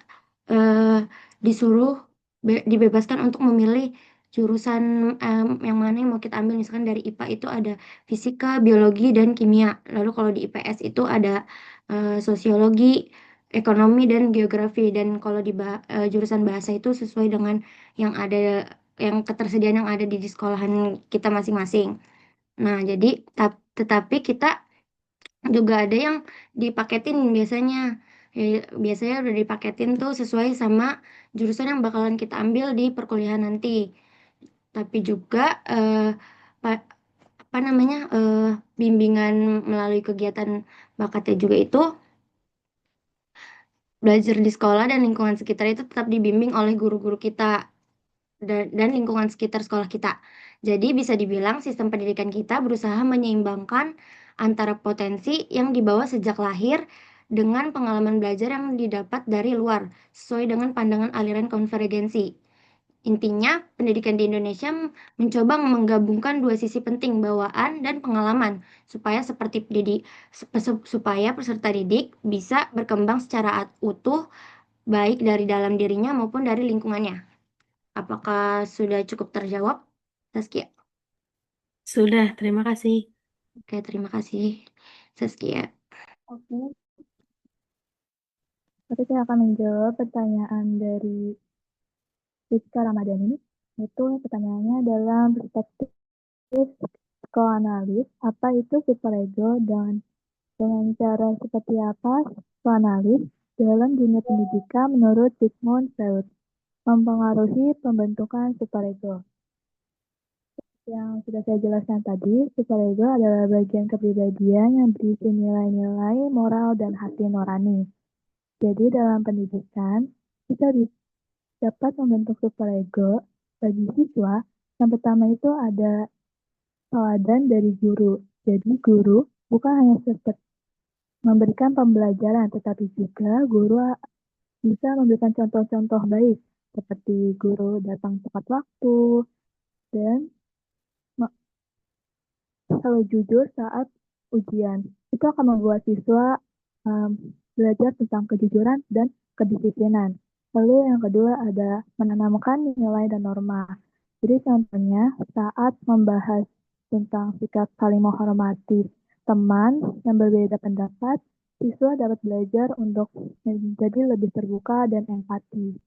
[SPEAKER 4] disuruh dibebaskan untuk memilih jurusan yang mana yang mau kita ambil. Misalkan dari IPA itu ada fisika, biologi, dan kimia. Lalu kalau di IPS itu ada sosiologi, ekonomi, dan geografi. Dan kalau di jurusan bahasa itu sesuai dengan yang ada, yang ketersediaan yang ada di sekolahan kita masing-masing. Nah, jadi tetapi kita juga ada yang dipaketin biasanya. Biasanya udah dipaketin tuh sesuai sama jurusan yang bakalan kita ambil di perkuliahan nanti. Tapi juga pa- apa namanya, bimbingan melalui kegiatan bakatnya juga itu, belajar di sekolah dan lingkungan sekitar itu tetap dibimbing oleh guru-guru kita dan lingkungan sekitar sekolah kita. Jadi bisa dibilang sistem pendidikan kita berusaha menyeimbangkan antara potensi yang dibawa sejak lahir dengan pengalaman belajar yang didapat dari luar, sesuai dengan pandangan aliran konvergensi. Intinya, pendidikan di Indonesia mencoba menggabungkan dua sisi penting, bawaan dan pengalaman, supaya peserta didik bisa berkembang secara utuh, baik dari dalam dirinya maupun dari lingkungannya. Apakah sudah cukup terjawab, Saskia?
[SPEAKER 11] Sudah, terima kasih.
[SPEAKER 4] Oke, terima kasih, Saskia.
[SPEAKER 6] Oke, tapi saya akan menjawab pertanyaan dari Rizka Ramadhani. Itu pertanyaannya dalam perspektif psikoanalis, apa itu superego dan dengan cara seperti apa psikoanalis dalam dunia pendidikan menurut Sigmund Freud mempengaruhi pembentukan superego. Yang sudah saya jelaskan tadi, superego adalah bagian kepribadian yang berisi nilai-nilai moral dan hati nurani. Jadi dalam pendidikan, kita dapat membentuk superego bagi siswa. Yang pertama itu ada teladan dari guru. Jadi guru bukan hanya memberikan pembelajaran, tetapi juga guru bisa memberikan contoh-contoh baik, seperti guru datang tepat waktu, dan selalu jujur saat ujian. Itu akan membuat siswa belajar tentang kejujuran dan kedisiplinan. Lalu yang kedua ada menanamkan nilai dan norma. Jadi contohnya saat membahas tentang sikap saling menghormati teman yang berbeda pendapat, siswa dapat belajar untuk menjadi lebih terbuka dan empati.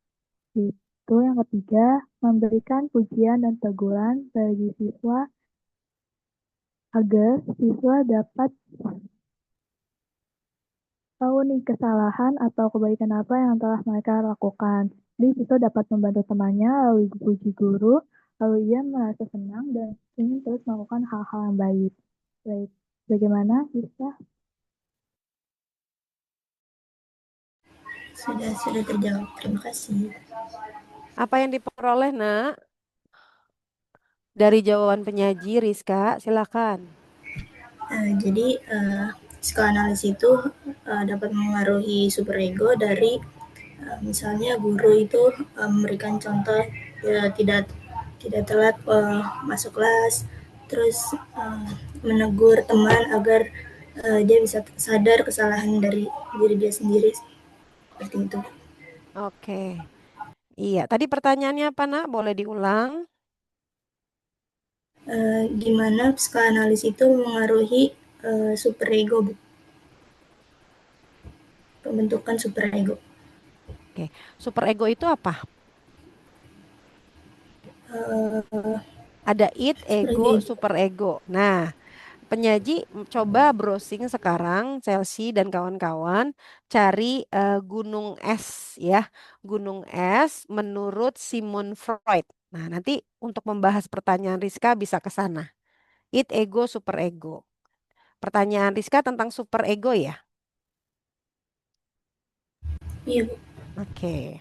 [SPEAKER 6] Itu yang ketiga, memberikan pujian dan teguran bagi siswa agar siswa dapat tahu nih kesalahan atau kebaikan apa yang telah mereka lakukan. Jadi siswa dapat membantu temannya, lalu dipuji guru, lalu ia merasa senang dan ingin terus melakukan hal-hal yang baik. Baik, bagaimana bisa?
[SPEAKER 10] Sudah terjawab. Terima kasih.
[SPEAKER 2] Apa yang diperoleh, Nak? Dari jawaban penyaji, Rizka, silakan.
[SPEAKER 10] Jadi psikoanalisis itu dapat mengaruhi superego dari misalnya guru itu memberikan contoh tidak telat masuk kelas, terus menegur teman agar dia bisa sadar kesalahan dari diri dia sendiri, seperti itu.
[SPEAKER 2] Oke. Iya, tadi pertanyaannya apa, Nak? Boleh diulang?
[SPEAKER 10] Gimana psikoanalisis itu mengaruhi superego, Bu? Pembentukan superego.
[SPEAKER 2] Oke, superego itu apa? Ada id, ego, superego. Nah, penyaji coba browsing sekarang, Chelsea dan kawan-kawan, cari gunung es ya. Gunung es menurut Sigmund Freud. Nah, nanti untuk membahas pertanyaan Rizka bisa ke sana. Id, ego, superego. Pertanyaan Rizka tentang superego ya?
[SPEAKER 10] Iya, Bu.
[SPEAKER 2] Oke.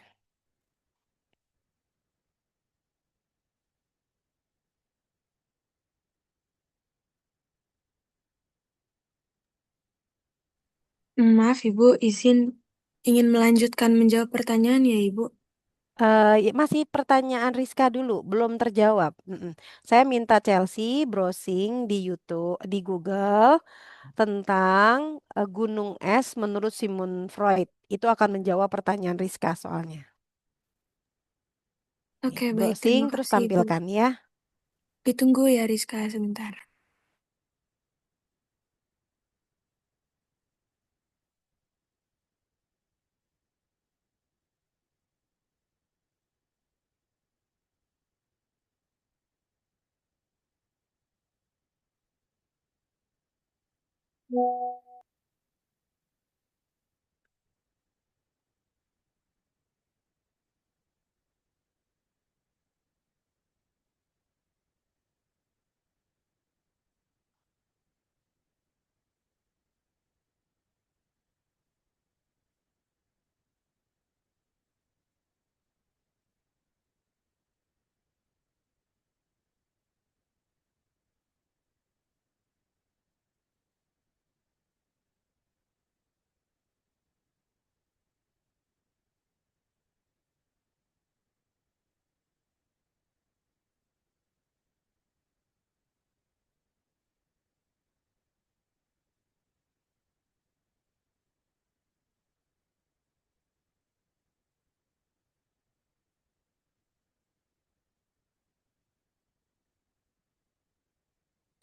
[SPEAKER 1] Maaf Ibu, izin ingin melanjutkan menjawab pertanyaan ya Ibu.
[SPEAKER 2] Ya, masih pertanyaan Rizka dulu, belum terjawab. Saya minta Chelsea browsing di YouTube, di Google tentang gunung es menurut Sigmund Freud. Itu akan menjawab pertanyaan Rizka soalnya.
[SPEAKER 1] Oke, baik.
[SPEAKER 2] Browsing
[SPEAKER 1] Terima
[SPEAKER 2] terus
[SPEAKER 1] kasih, Ibu.
[SPEAKER 2] tampilkan ya.
[SPEAKER 1] Ditunggu ya, Rizka, sebentar.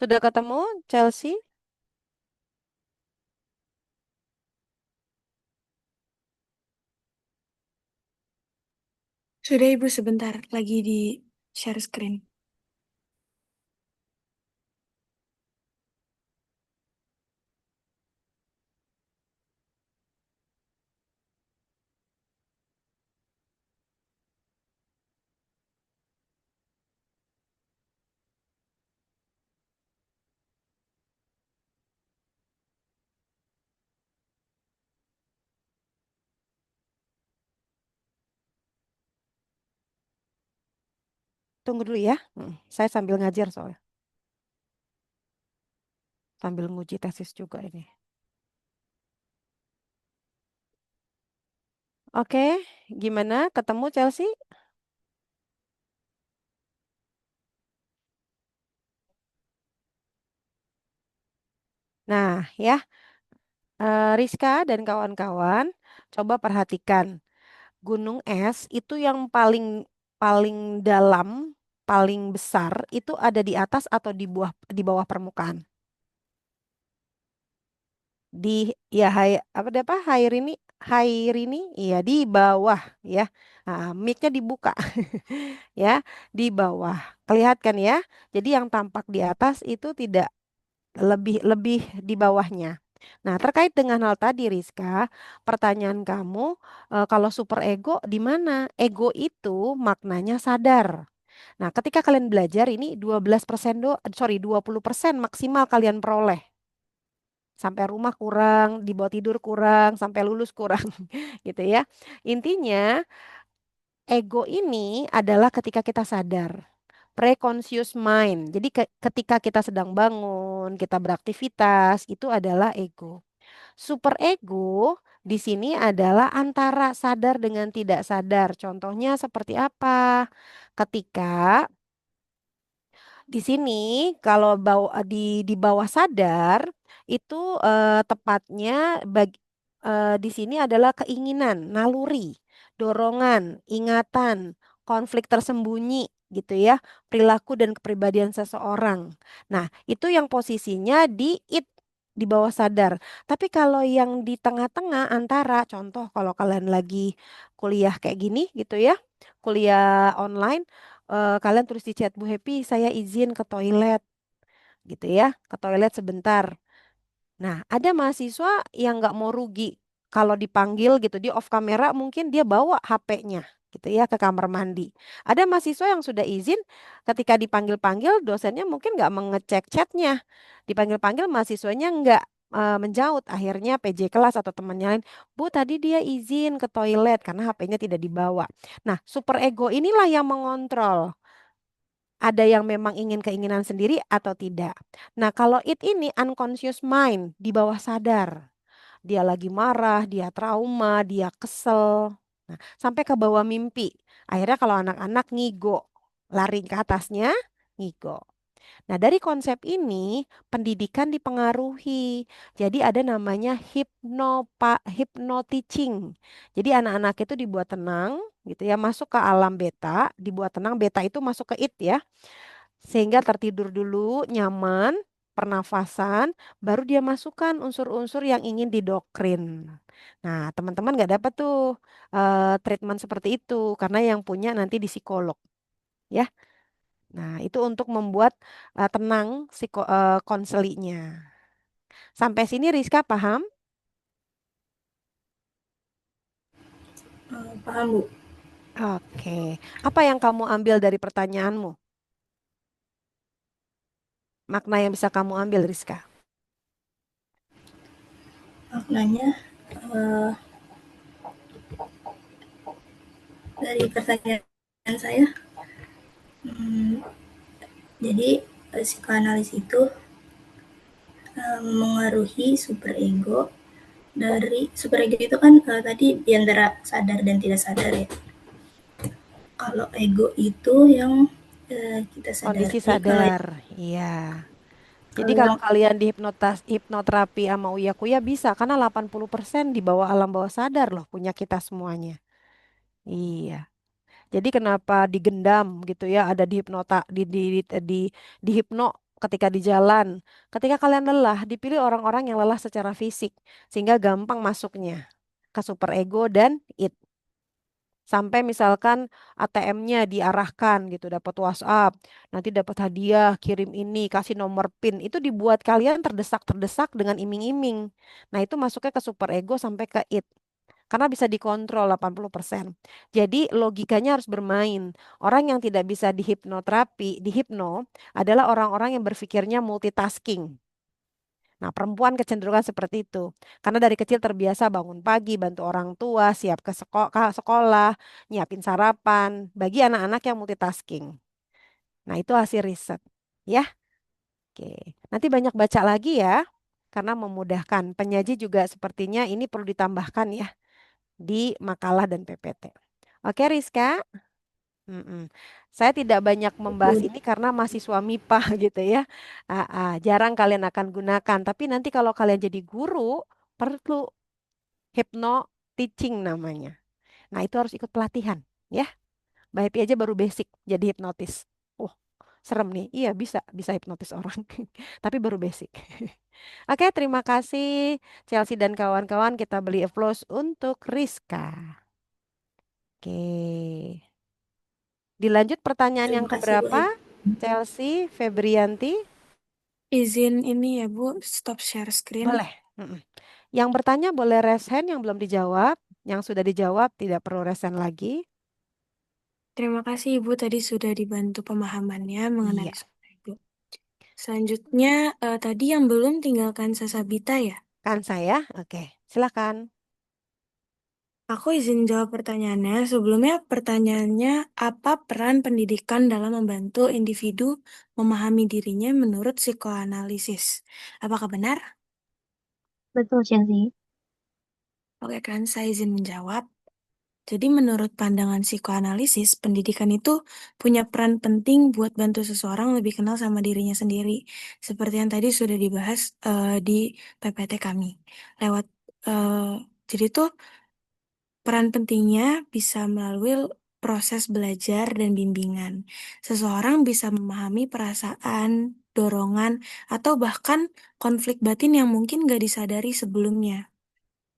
[SPEAKER 2] Sudah ketemu Chelsea?
[SPEAKER 1] Sudah, Ibu, sebentar. Lagi di share screen.
[SPEAKER 2] Tunggu dulu ya. Saya sambil ngajar soalnya. Sambil nguji tesis juga ini. Oke, gimana? Ketemu Chelsea? Nah, ya, Rizka dan kawan-kawan, coba perhatikan. Gunung es itu yang paling paling dalam, paling besar itu ada di atas atau di bawah permukaan? Di ya hai rini iya di bawah ya. Nah, mic-nya dibuka ya, di bawah. Kelihatan ya. Jadi yang tampak di atas itu tidak lebih lebih di bawahnya. Nah, terkait dengan hal tadi Rizka, pertanyaan kamu kalau super ego di mana? Ego itu maknanya sadar. Nah, ketika kalian belajar ini 12% 20% maksimal kalian peroleh. Sampai rumah kurang, dibawa tidur kurang, sampai lulus kurang gitu ya. Intinya ego ini adalah ketika kita sadar. Preconscious mind. Jadi ketika kita sedang bangun, kita beraktivitas, itu adalah ego. Super ego di sini adalah antara sadar dengan tidak sadar. Contohnya seperti apa? Ketika di sini kalau di bawah sadar itu tepatnya di sini adalah keinginan, naluri, dorongan, ingatan, konflik tersembunyi gitu ya, perilaku dan kepribadian seseorang. Nah, itu yang posisinya di di bawah sadar. Tapi kalau yang di tengah-tengah antara contoh kalau kalian lagi kuliah kayak gini gitu ya, kuliah online kalian tulis di chat Bu Happy, saya izin ke toilet gitu ya, ke toilet sebentar. Nah, ada mahasiswa yang nggak mau rugi kalau dipanggil gitu, dia off kamera mungkin dia bawa HP-nya gitu ya ke kamar mandi. Ada mahasiswa yang sudah izin ketika dipanggil-panggil dosennya mungkin nggak mengecek chatnya. Dipanggil-panggil mahasiswanya nggak menjawab. Akhirnya PJ kelas atau temannya lain, Bu tadi dia izin ke toilet karena HP-nya tidak dibawa. Nah, super ego inilah yang mengontrol ada yang memang ingin keinginan sendiri atau tidak. Nah, kalau ini unconscious mind di bawah sadar. Dia lagi marah, dia trauma, dia kesel. Nah, sampai ke bawah mimpi. Akhirnya kalau anak-anak ngigo, lari ke atasnya, ngigo. Nah, dari konsep ini pendidikan dipengaruhi. Jadi ada namanya hypno Jadi anak-anak itu dibuat tenang gitu ya, masuk ke alam beta, dibuat tenang, beta itu masuk ke it ya. Sehingga tertidur dulu, nyaman, pernafasan, baru dia masukkan unsur-unsur yang ingin didoktrin. Nah, teman-teman nggak dapat tuh treatment seperti itu karena yang punya nanti di psikolog ya. Nah, itu untuk membuat tenang konselinya. Sampai sini Rizka paham?
[SPEAKER 10] Paham, Bu.
[SPEAKER 2] Oke. Apa yang kamu ambil dari pertanyaanmu? Makna yang bisa kamu ambil, Rizka?
[SPEAKER 10] Maknanya eh, dari pertanyaan saya, jadi psikoanalisis itu mengaruhi superego. Dari superego itu kan tadi di antara sadar dan tidak sadar ya. Kalau ego itu yang kita
[SPEAKER 2] Kondisi
[SPEAKER 10] sadari, kalau
[SPEAKER 2] sadar. Iya. Jadi kalau
[SPEAKER 10] yang
[SPEAKER 2] kalian di hipnoterapi sama Uya Kuya bisa karena 80% di bawah alam bawah sadar loh punya kita semuanya. Iya. Jadi kenapa digendam gitu ya ada di di hipno ketika di jalan. Ketika kalian lelah, dipilih orang-orang yang lelah secara fisik sehingga gampang masuknya ke superego dan it. Sampai misalkan ATM-nya diarahkan gitu, dapat WhatsApp, nanti dapat hadiah, kirim ini, kasih nomor PIN, itu dibuat kalian terdesak-terdesak dengan iming-iming. Nah, itu masuknya ke superego sampai ke it. Karena bisa dikontrol 80%. Jadi logikanya harus bermain. Orang yang tidak bisa dihipnoterapi, dihipno adalah orang-orang yang berpikirnya multitasking. Nah, perempuan kecenderungan seperti itu. Karena dari kecil terbiasa bangun pagi, bantu orang tua, siap ke sekolah, nyiapin sarapan. Bagi anak-anak yang multitasking. Nah, itu hasil riset. Ya, oke. Nanti banyak baca lagi ya. Karena memudahkan. Penyaji juga sepertinya ini perlu ditambahkan ya. Di makalah dan PPT. Oke, Rizka. Mm-mm. Saya tidak banyak membahas ini karena mahasiswa MIPA gitu ya. Jarang kalian akan gunakan. Tapi nanti kalau kalian jadi guru, perlu hypno teaching namanya. Nah, itu harus ikut pelatihan ya. Mbak Happy aja baru basic jadi hipnotis. Serem nih. Iya, bisa hipnotis orang. Tapi baru basic. Oke, terima kasih Chelsea dan kawan-kawan. Kita beli applause untuk Rizka. Oke. Dilanjut pertanyaan yang
[SPEAKER 10] terima kasih Bu
[SPEAKER 2] keberapa? Chelsea, Febrianti?
[SPEAKER 1] Izin ini ya Bu, stop share screen.
[SPEAKER 2] Boleh. Mm-mm. Yang bertanya boleh raise hand yang belum dijawab. Yang sudah dijawab tidak perlu raise hand lagi.
[SPEAKER 1] Terima kasih Ibu tadi sudah dibantu pemahamannya mengenai
[SPEAKER 2] Iya.
[SPEAKER 1] superego. Selanjutnya tadi yang belum tinggalkan Sasabita ya.
[SPEAKER 2] Kan saya? Oke, silakan.
[SPEAKER 1] Aku izin jawab pertanyaannya. Sebelumnya pertanyaannya apa peran pendidikan dalam membantu individu memahami dirinya menurut psikoanalisis? Apakah benar?
[SPEAKER 6] Betul, Chelsea.
[SPEAKER 1] Oke kan, saya izin menjawab. Jadi menurut pandangan psikoanalisis, pendidikan itu punya peran penting buat bantu seseorang lebih kenal sama dirinya sendiri. Seperti yang tadi sudah dibahas di PPT kami. Lewat jadi tuh peran pentingnya bisa melalui proses belajar dan bimbingan. Seseorang bisa memahami perasaan, dorongan, atau bahkan konflik batin yang mungkin gak disadari sebelumnya.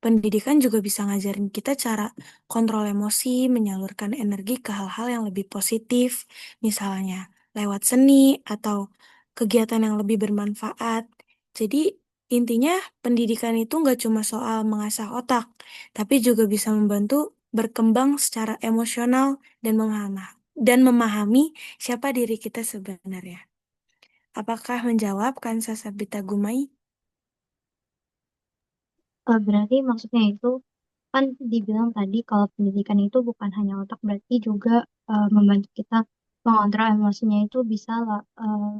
[SPEAKER 1] Pendidikan juga bisa ngajarin kita cara kontrol emosi, menyalurkan energi ke hal-hal yang lebih positif, misalnya lewat seni atau kegiatan yang lebih bermanfaat. Jadi intinya pendidikan itu nggak cuma soal mengasah otak, tapi juga bisa membantu berkembang secara emosional dan memahami siapa diri kita sebenarnya. Apakah menjawab Kansa Sabita Gumai?
[SPEAKER 6] Berarti maksudnya itu kan dibilang tadi kalau pendidikan itu bukan hanya otak, berarti juga membantu kita mengontrol emosinya itu bisa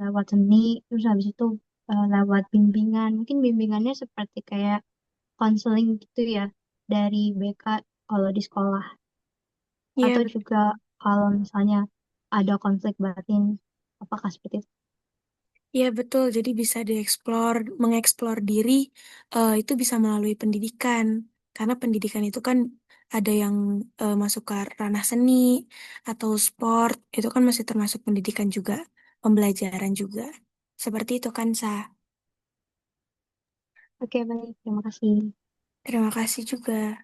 [SPEAKER 6] lewat seni, terus habis itu lewat bimbingan. Mungkin bimbingannya seperti kayak konseling gitu ya dari BK kalau di sekolah.
[SPEAKER 1] Iya,
[SPEAKER 6] Atau juga kalau misalnya ada konflik batin, apakah seperti itu?
[SPEAKER 1] Ya betul, jadi bisa dieksplor, mengeksplor diri itu bisa melalui pendidikan. Karena pendidikan itu kan ada yang masuk ke ranah seni atau sport, itu kan masih termasuk pendidikan juga, pembelajaran juga. Seperti itu kan, Sa.
[SPEAKER 6] Oke, baik. Terima kasih.
[SPEAKER 1] Terima kasih juga.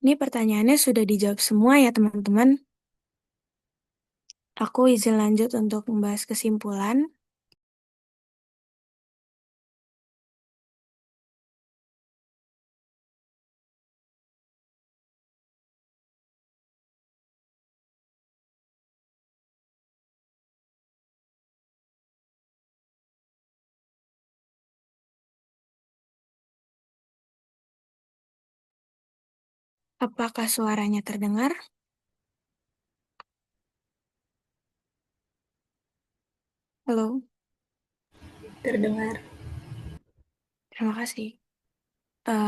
[SPEAKER 1] Ini pertanyaannya sudah dijawab semua ya, teman-teman. Aku izin lanjut untuk membahas kesimpulan. Apakah suaranya terdengar? Halo,
[SPEAKER 10] Terdengar.
[SPEAKER 1] terima kasih.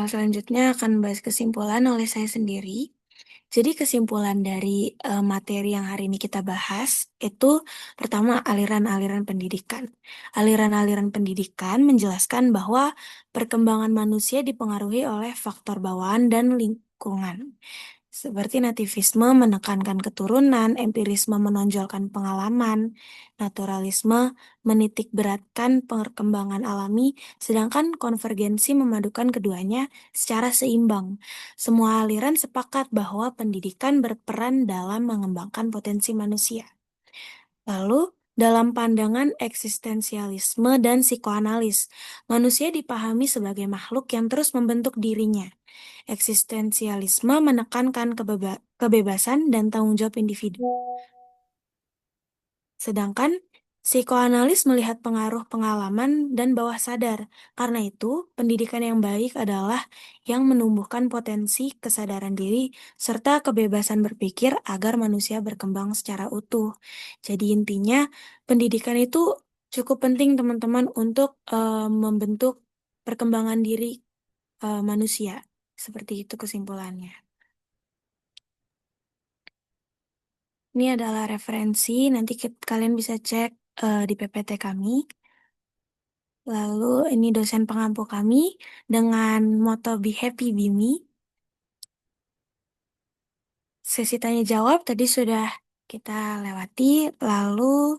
[SPEAKER 1] Selanjutnya akan membahas kesimpulan oleh saya sendiri. Jadi kesimpulan dari materi yang hari ini kita bahas itu pertama aliran-aliran pendidikan. Aliran-aliran pendidikan menjelaskan bahwa perkembangan manusia dipengaruhi oleh faktor bawaan dan lingkungan. Seperti nativisme menekankan keturunan, empirisme menonjolkan pengalaman, naturalisme menitik beratkan perkembangan alami, sedangkan konvergensi memadukan keduanya secara seimbang. Semua aliran sepakat bahwa pendidikan berperan dalam mengembangkan potensi manusia. Lalu, dalam pandangan eksistensialisme dan psikoanalis, manusia dipahami sebagai makhluk yang terus membentuk dirinya. Eksistensialisme menekankan kebebasan dan tanggung jawab individu. Sedangkan psikoanalis melihat pengaruh pengalaman dan bawah sadar. Karena itu, pendidikan yang baik adalah yang menumbuhkan potensi kesadaran diri serta kebebasan berpikir agar manusia berkembang secara utuh. Jadi intinya, pendidikan itu cukup penting teman-teman untuk membentuk perkembangan diri manusia. Seperti itu kesimpulannya. Ini adalah referensi, nanti kalian bisa cek di PPT kami. Lalu ini dosen pengampu kami dengan moto Be Happy Be Me. Sesi tanya jawab tadi sudah kita lewati, lalu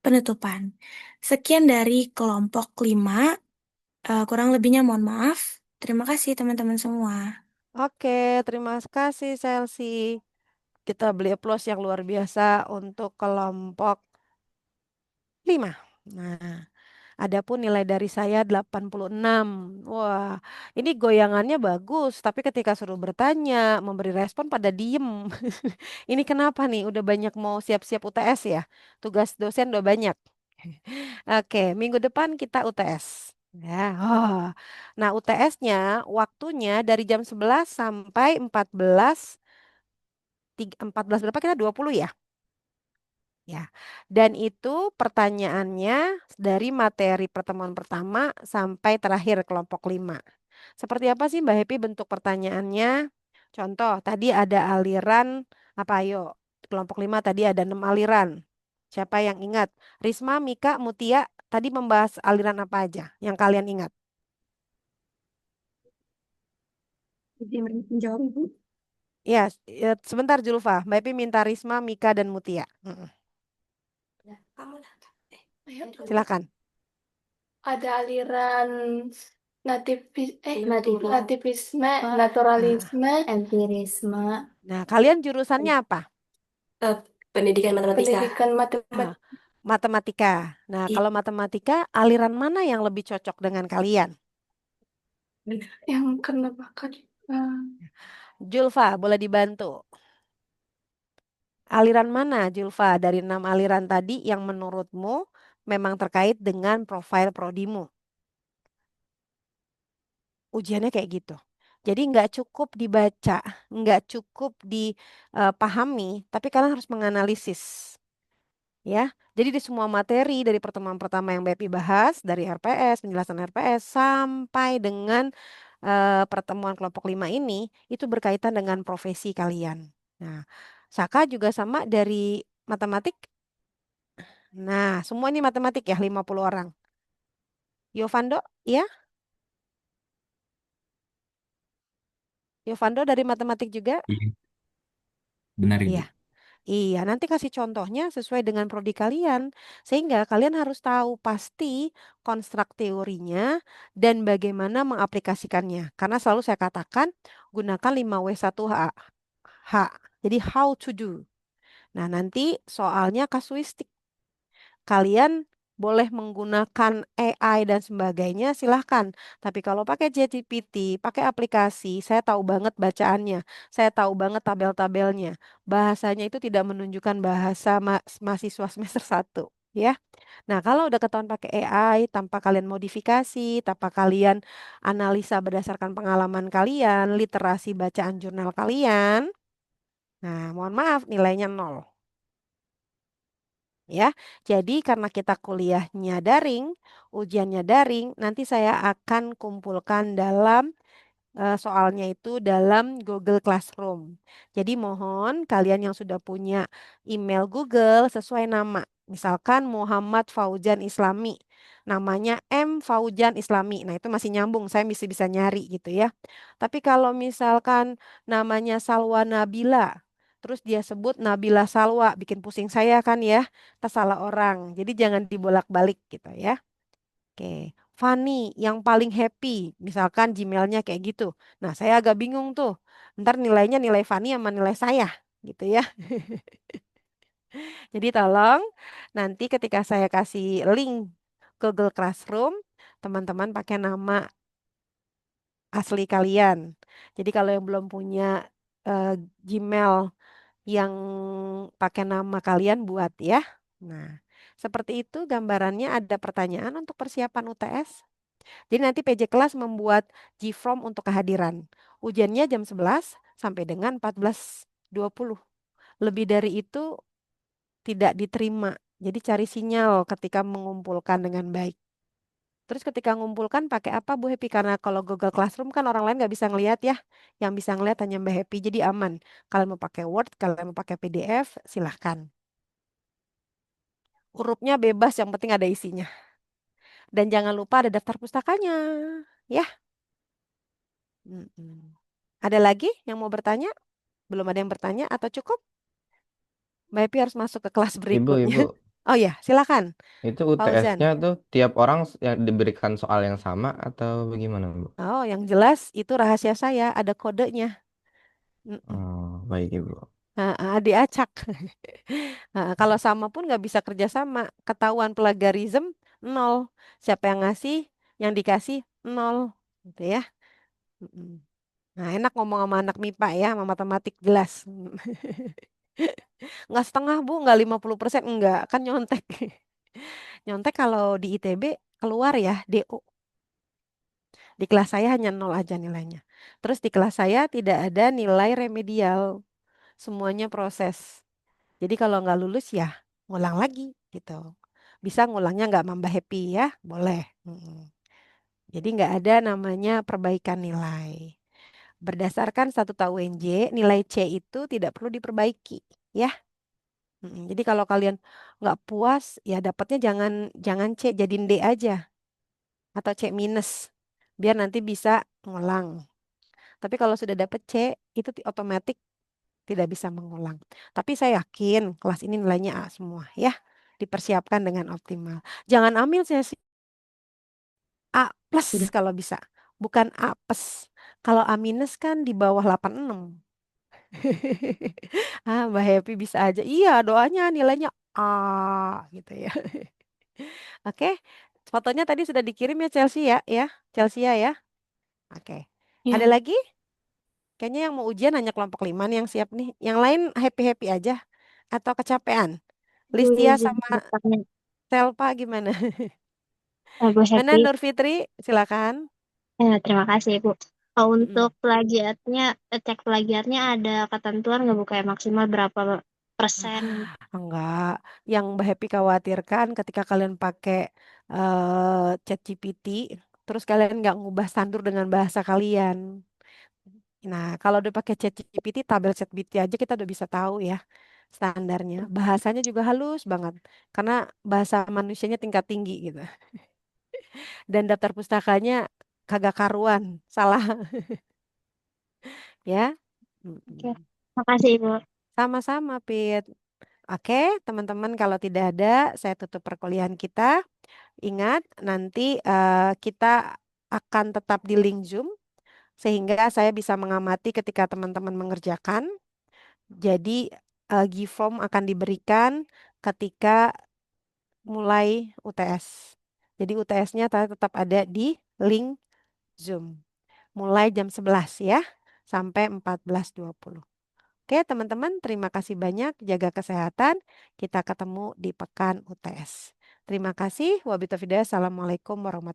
[SPEAKER 1] penutupan. Sekian dari kelompok 5, kurang lebihnya mohon maaf. Terima kasih teman-teman semua.
[SPEAKER 2] Oke, terima kasih Chelsea. Kita beli aplaus yang luar biasa untuk kelompok 5. Nah, adapun nilai dari saya 86. Wah, ini goyangannya bagus, tapi ketika suruh bertanya, memberi respon pada diem. Ini kenapa nih? Udah banyak mau siap-siap UTS ya? Tugas dosen udah banyak. Oke, minggu depan kita UTS. Ya, oh. Nah, UTS-nya waktunya dari jam 11 sampai 14 berapa kita 20 ya? Ya. Dan itu pertanyaannya dari materi pertemuan pertama sampai terakhir kelompok 5. Seperti apa sih Mbak Happy bentuk pertanyaannya? Contoh, tadi ada aliran apa ayo? Kelompok 5 tadi ada 6 aliran. Siapa yang ingat? Risma, Mika, Mutia tadi membahas aliran apa aja yang kalian ingat?
[SPEAKER 5] Menjawab, Ibu.
[SPEAKER 2] Ya, sebentar Julfa. Mbak Happy minta Risma, Mika, dan Mutia.
[SPEAKER 5] Kamu lah. Ayo.
[SPEAKER 2] Silakan.
[SPEAKER 5] Ada aliran nativisme, naturalisme, empirisme,
[SPEAKER 2] Nah, kalian jurusannya apa?
[SPEAKER 5] pendidikan matematika.
[SPEAKER 2] Ah, matematika. Nah,
[SPEAKER 5] Iya.
[SPEAKER 2] kalau matematika, aliran mana yang lebih cocok dengan kalian?
[SPEAKER 5] Yang kena bakat.
[SPEAKER 2] Julfa, boleh dibantu. Aliran mana, Julfa, dari 6 aliran tadi yang menurutmu memang terkait dengan profil prodimu? Ujiannya kayak gitu. Jadi nggak cukup dibaca, nggak cukup dipahami, tapi kalian harus menganalisis. Ya, jadi di semua materi dari pertemuan pertama yang BPI bahas, dari RPS, penjelasan RPS, sampai dengan pertemuan kelompok 5 ini, itu berkaitan dengan profesi kalian. Nah, Saka juga sama dari matematik. Nah, semua ini matematik ya, 50 orang. Yovando, ya? Yovando dari matematik juga?
[SPEAKER 13] Iya, benar Ibu.
[SPEAKER 2] Iya. Iya, nanti kasih contohnya sesuai dengan prodi kalian. Sehingga kalian harus tahu pasti konstruk teorinya dan bagaimana mengaplikasikannya. Karena selalu saya katakan gunakan 5W1H. H. Jadi how to do. Nah, nanti soalnya kasuistik. Kalian boleh menggunakan AI dan sebagainya, silahkan. Tapi kalau pakai ChatGPT, pakai aplikasi, saya tahu banget bacaannya, saya tahu banget tabel-tabelnya. Bahasanya itu tidak menunjukkan bahasa mahasiswa semester 1, ya. Nah, kalau udah ketahuan pakai AI, tanpa kalian modifikasi, tanpa kalian analisa berdasarkan pengalaman kalian, literasi bacaan jurnal kalian, nah, mohon maaf, nilainya 0. Ya, jadi karena kita kuliahnya daring, ujiannya daring, nanti saya akan kumpulkan dalam soalnya itu dalam Google Classroom. Jadi mohon kalian yang sudah punya email Google sesuai nama. Misalkan Muhammad Fauzan Islami, namanya M Fauzan Islami. Nah, itu masih nyambung, saya bisa bisa nyari gitu ya. Tapi kalau misalkan namanya Salwa Nabila, terus dia sebut Nabila Salwa, bikin pusing saya kan ya, tersalah orang. Jadi jangan dibolak-balik gitu ya. Oke, Fani yang paling happy, misalkan Gmailnya kayak gitu. Nah, saya agak bingung tuh. Ntar nilainya nilai Fani sama nilai saya, gitu ya. Jadi tolong nanti ketika saya kasih link Google Classroom, teman-teman pakai nama asli kalian. Jadi kalau yang belum punya Gmail yang pakai nama kalian buat ya. Nah, seperti itu gambarannya ada pertanyaan untuk persiapan UTS. Jadi nanti PJ kelas membuat G-form untuk kehadiran. Ujiannya jam 11 sampai dengan 14.20. Lebih dari itu tidak diterima. Jadi cari sinyal ketika mengumpulkan dengan baik. Terus ketika mengumpulkan pakai apa Bu Happy? Karena kalau Google Classroom kan orang lain nggak bisa ngelihat ya. Yang bisa ngelihat hanya Mbak Happy. Jadi aman. Kalau mau pakai Word, kalau mau pakai PDF, silahkan. Hurufnya bebas, yang penting ada isinya. Dan jangan lupa ada daftar pustakanya. Ya. Mm-mm. Ada lagi yang mau bertanya? Belum ada yang bertanya atau cukup? Mbak Epi harus masuk ke kelas
[SPEAKER 3] Ibu,
[SPEAKER 2] berikutnya.
[SPEAKER 3] Ibu,
[SPEAKER 2] Oh ya, silakan.
[SPEAKER 3] itu
[SPEAKER 2] Fauzan.
[SPEAKER 3] UTS-nya tuh tiap orang yang diberikan soal yang sama atau bagaimana, Bu?
[SPEAKER 2] Oh, yang jelas itu rahasia saya, ada kodenya. Mm-mm.
[SPEAKER 3] Oh, baik, Ibu.
[SPEAKER 2] Diacak. Kalau sama pun nggak bisa kerja sama. Ketahuan plagiarism, 0. Siapa yang ngasih, yang dikasih, 0. Gitu ya. Mm-mm. Nah, enak ngomong sama anak MIPA ya, sama matematik jelas. Nggak setengah Bu, nggak 50%, enggak. Kan nyontek. Nyontek kalau di ITB keluar ya, DO. Di kelas saya hanya 0 aja nilainya. Terus di kelas saya tidak ada nilai remedial. Semuanya proses. Jadi kalau nggak lulus ya ngulang lagi gitu. Bisa ngulangnya nggak Mbak Happy ya? Boleh. Jadi nggak ada namanya perbaikan nilai. Berdasarkan statuta UNJ, nilai C itu tidak perlu diperbaiki, ya. Jadi kalau kalian nggak puas, ya dapatnya jangan jangan C, jadiin D aja atau C minus, biar nanti bisa ngulang. Tapi kalau sudah dapat C, itu otomatis tidak bisa mengulang. Tapi saya yakin kelas ini nilainya A semua, ya. Dipersiapkan dengan optimal. Jangan ambil sesi A plus kalau bisa, bukan A plus. Kalau A minus kan di bawah 86. Mbak Happy bisa aja. Iya, doanya nilainya A gitu ya. Oke, fotonya tadi sudah dikirim ya Chelsea ya, Chelsea ya. Oke. Ada
[SPEAKER 11] Ya.
[SPEAKER 2] lagi? Kayaknya yang mau ujian hanya kelompok 5 nih yang siap nih. Yang lain happy-happy aja atau kecapean?
[SPEAKER 4] Bu
[SPEAKER 2] Listia
[SPEAKER 4] izin
[SPEAKER 2] sama
[SPEAKER 4] bertanya.
[SPEAKER 2] Selpa gimana?
[SPEAKER 4] Bu
[SPEAKER 2] Mana
[SPEAKER 4] Happy.
[SPEAKER 2] Nur Fitri? Silakan.
[SPEAKER 4] Terima kasih Bu. Untuk
[SPEAKER 2] Mm-mm.
[SPEAKER 4] plagiatnya, cek plagiatnya ada ketentuan nggak Bu kayak maksimal berapa persen?
[SPEAKER 2] Enggak. Yang Mbak Happy khawatirkan ketika kalian pakai ChatGPT, terus kalian nggak ngubah standar dengan bahasa kalian. Nah, kalau udah pakai ChatGPT, tabel ChatGPT aja kita udah bisa tahu ya. standarnya. Bahasanya juga halus banget karena bahasa manusianya tingkat tinggi gitu. Dan daftar pustakanya kagak karuan, salah ya.
[SPEAKER 6] Oke,
[SPEAKER 2] Mm-mm.
[SPEAKER 6] makasih Ibu.
[SPEAKER 2] Sama-sama, Pit. Oke, teman-teman, kalau tidak ada, saya tutup perkuliahan kita. Ingat, nanti kita akan tetap di link Zoom sehingga saya bisa mengamati ketika teman-teman mengerjakan. Jadi, GForm akan diberikan ketika mulai UTS. Jadi UTS-nya tetap ada di link Zoom. Mulai jam 11 ya, sampai 14.20. Oke, teman-teman, terima kasih banyak. Jaga kesehatan. Kita ketemu di pekan UTS. Terima kasih. Wabillahi taufiq hidayah. Assalamualaikum warahmatullahi wabarakatuh.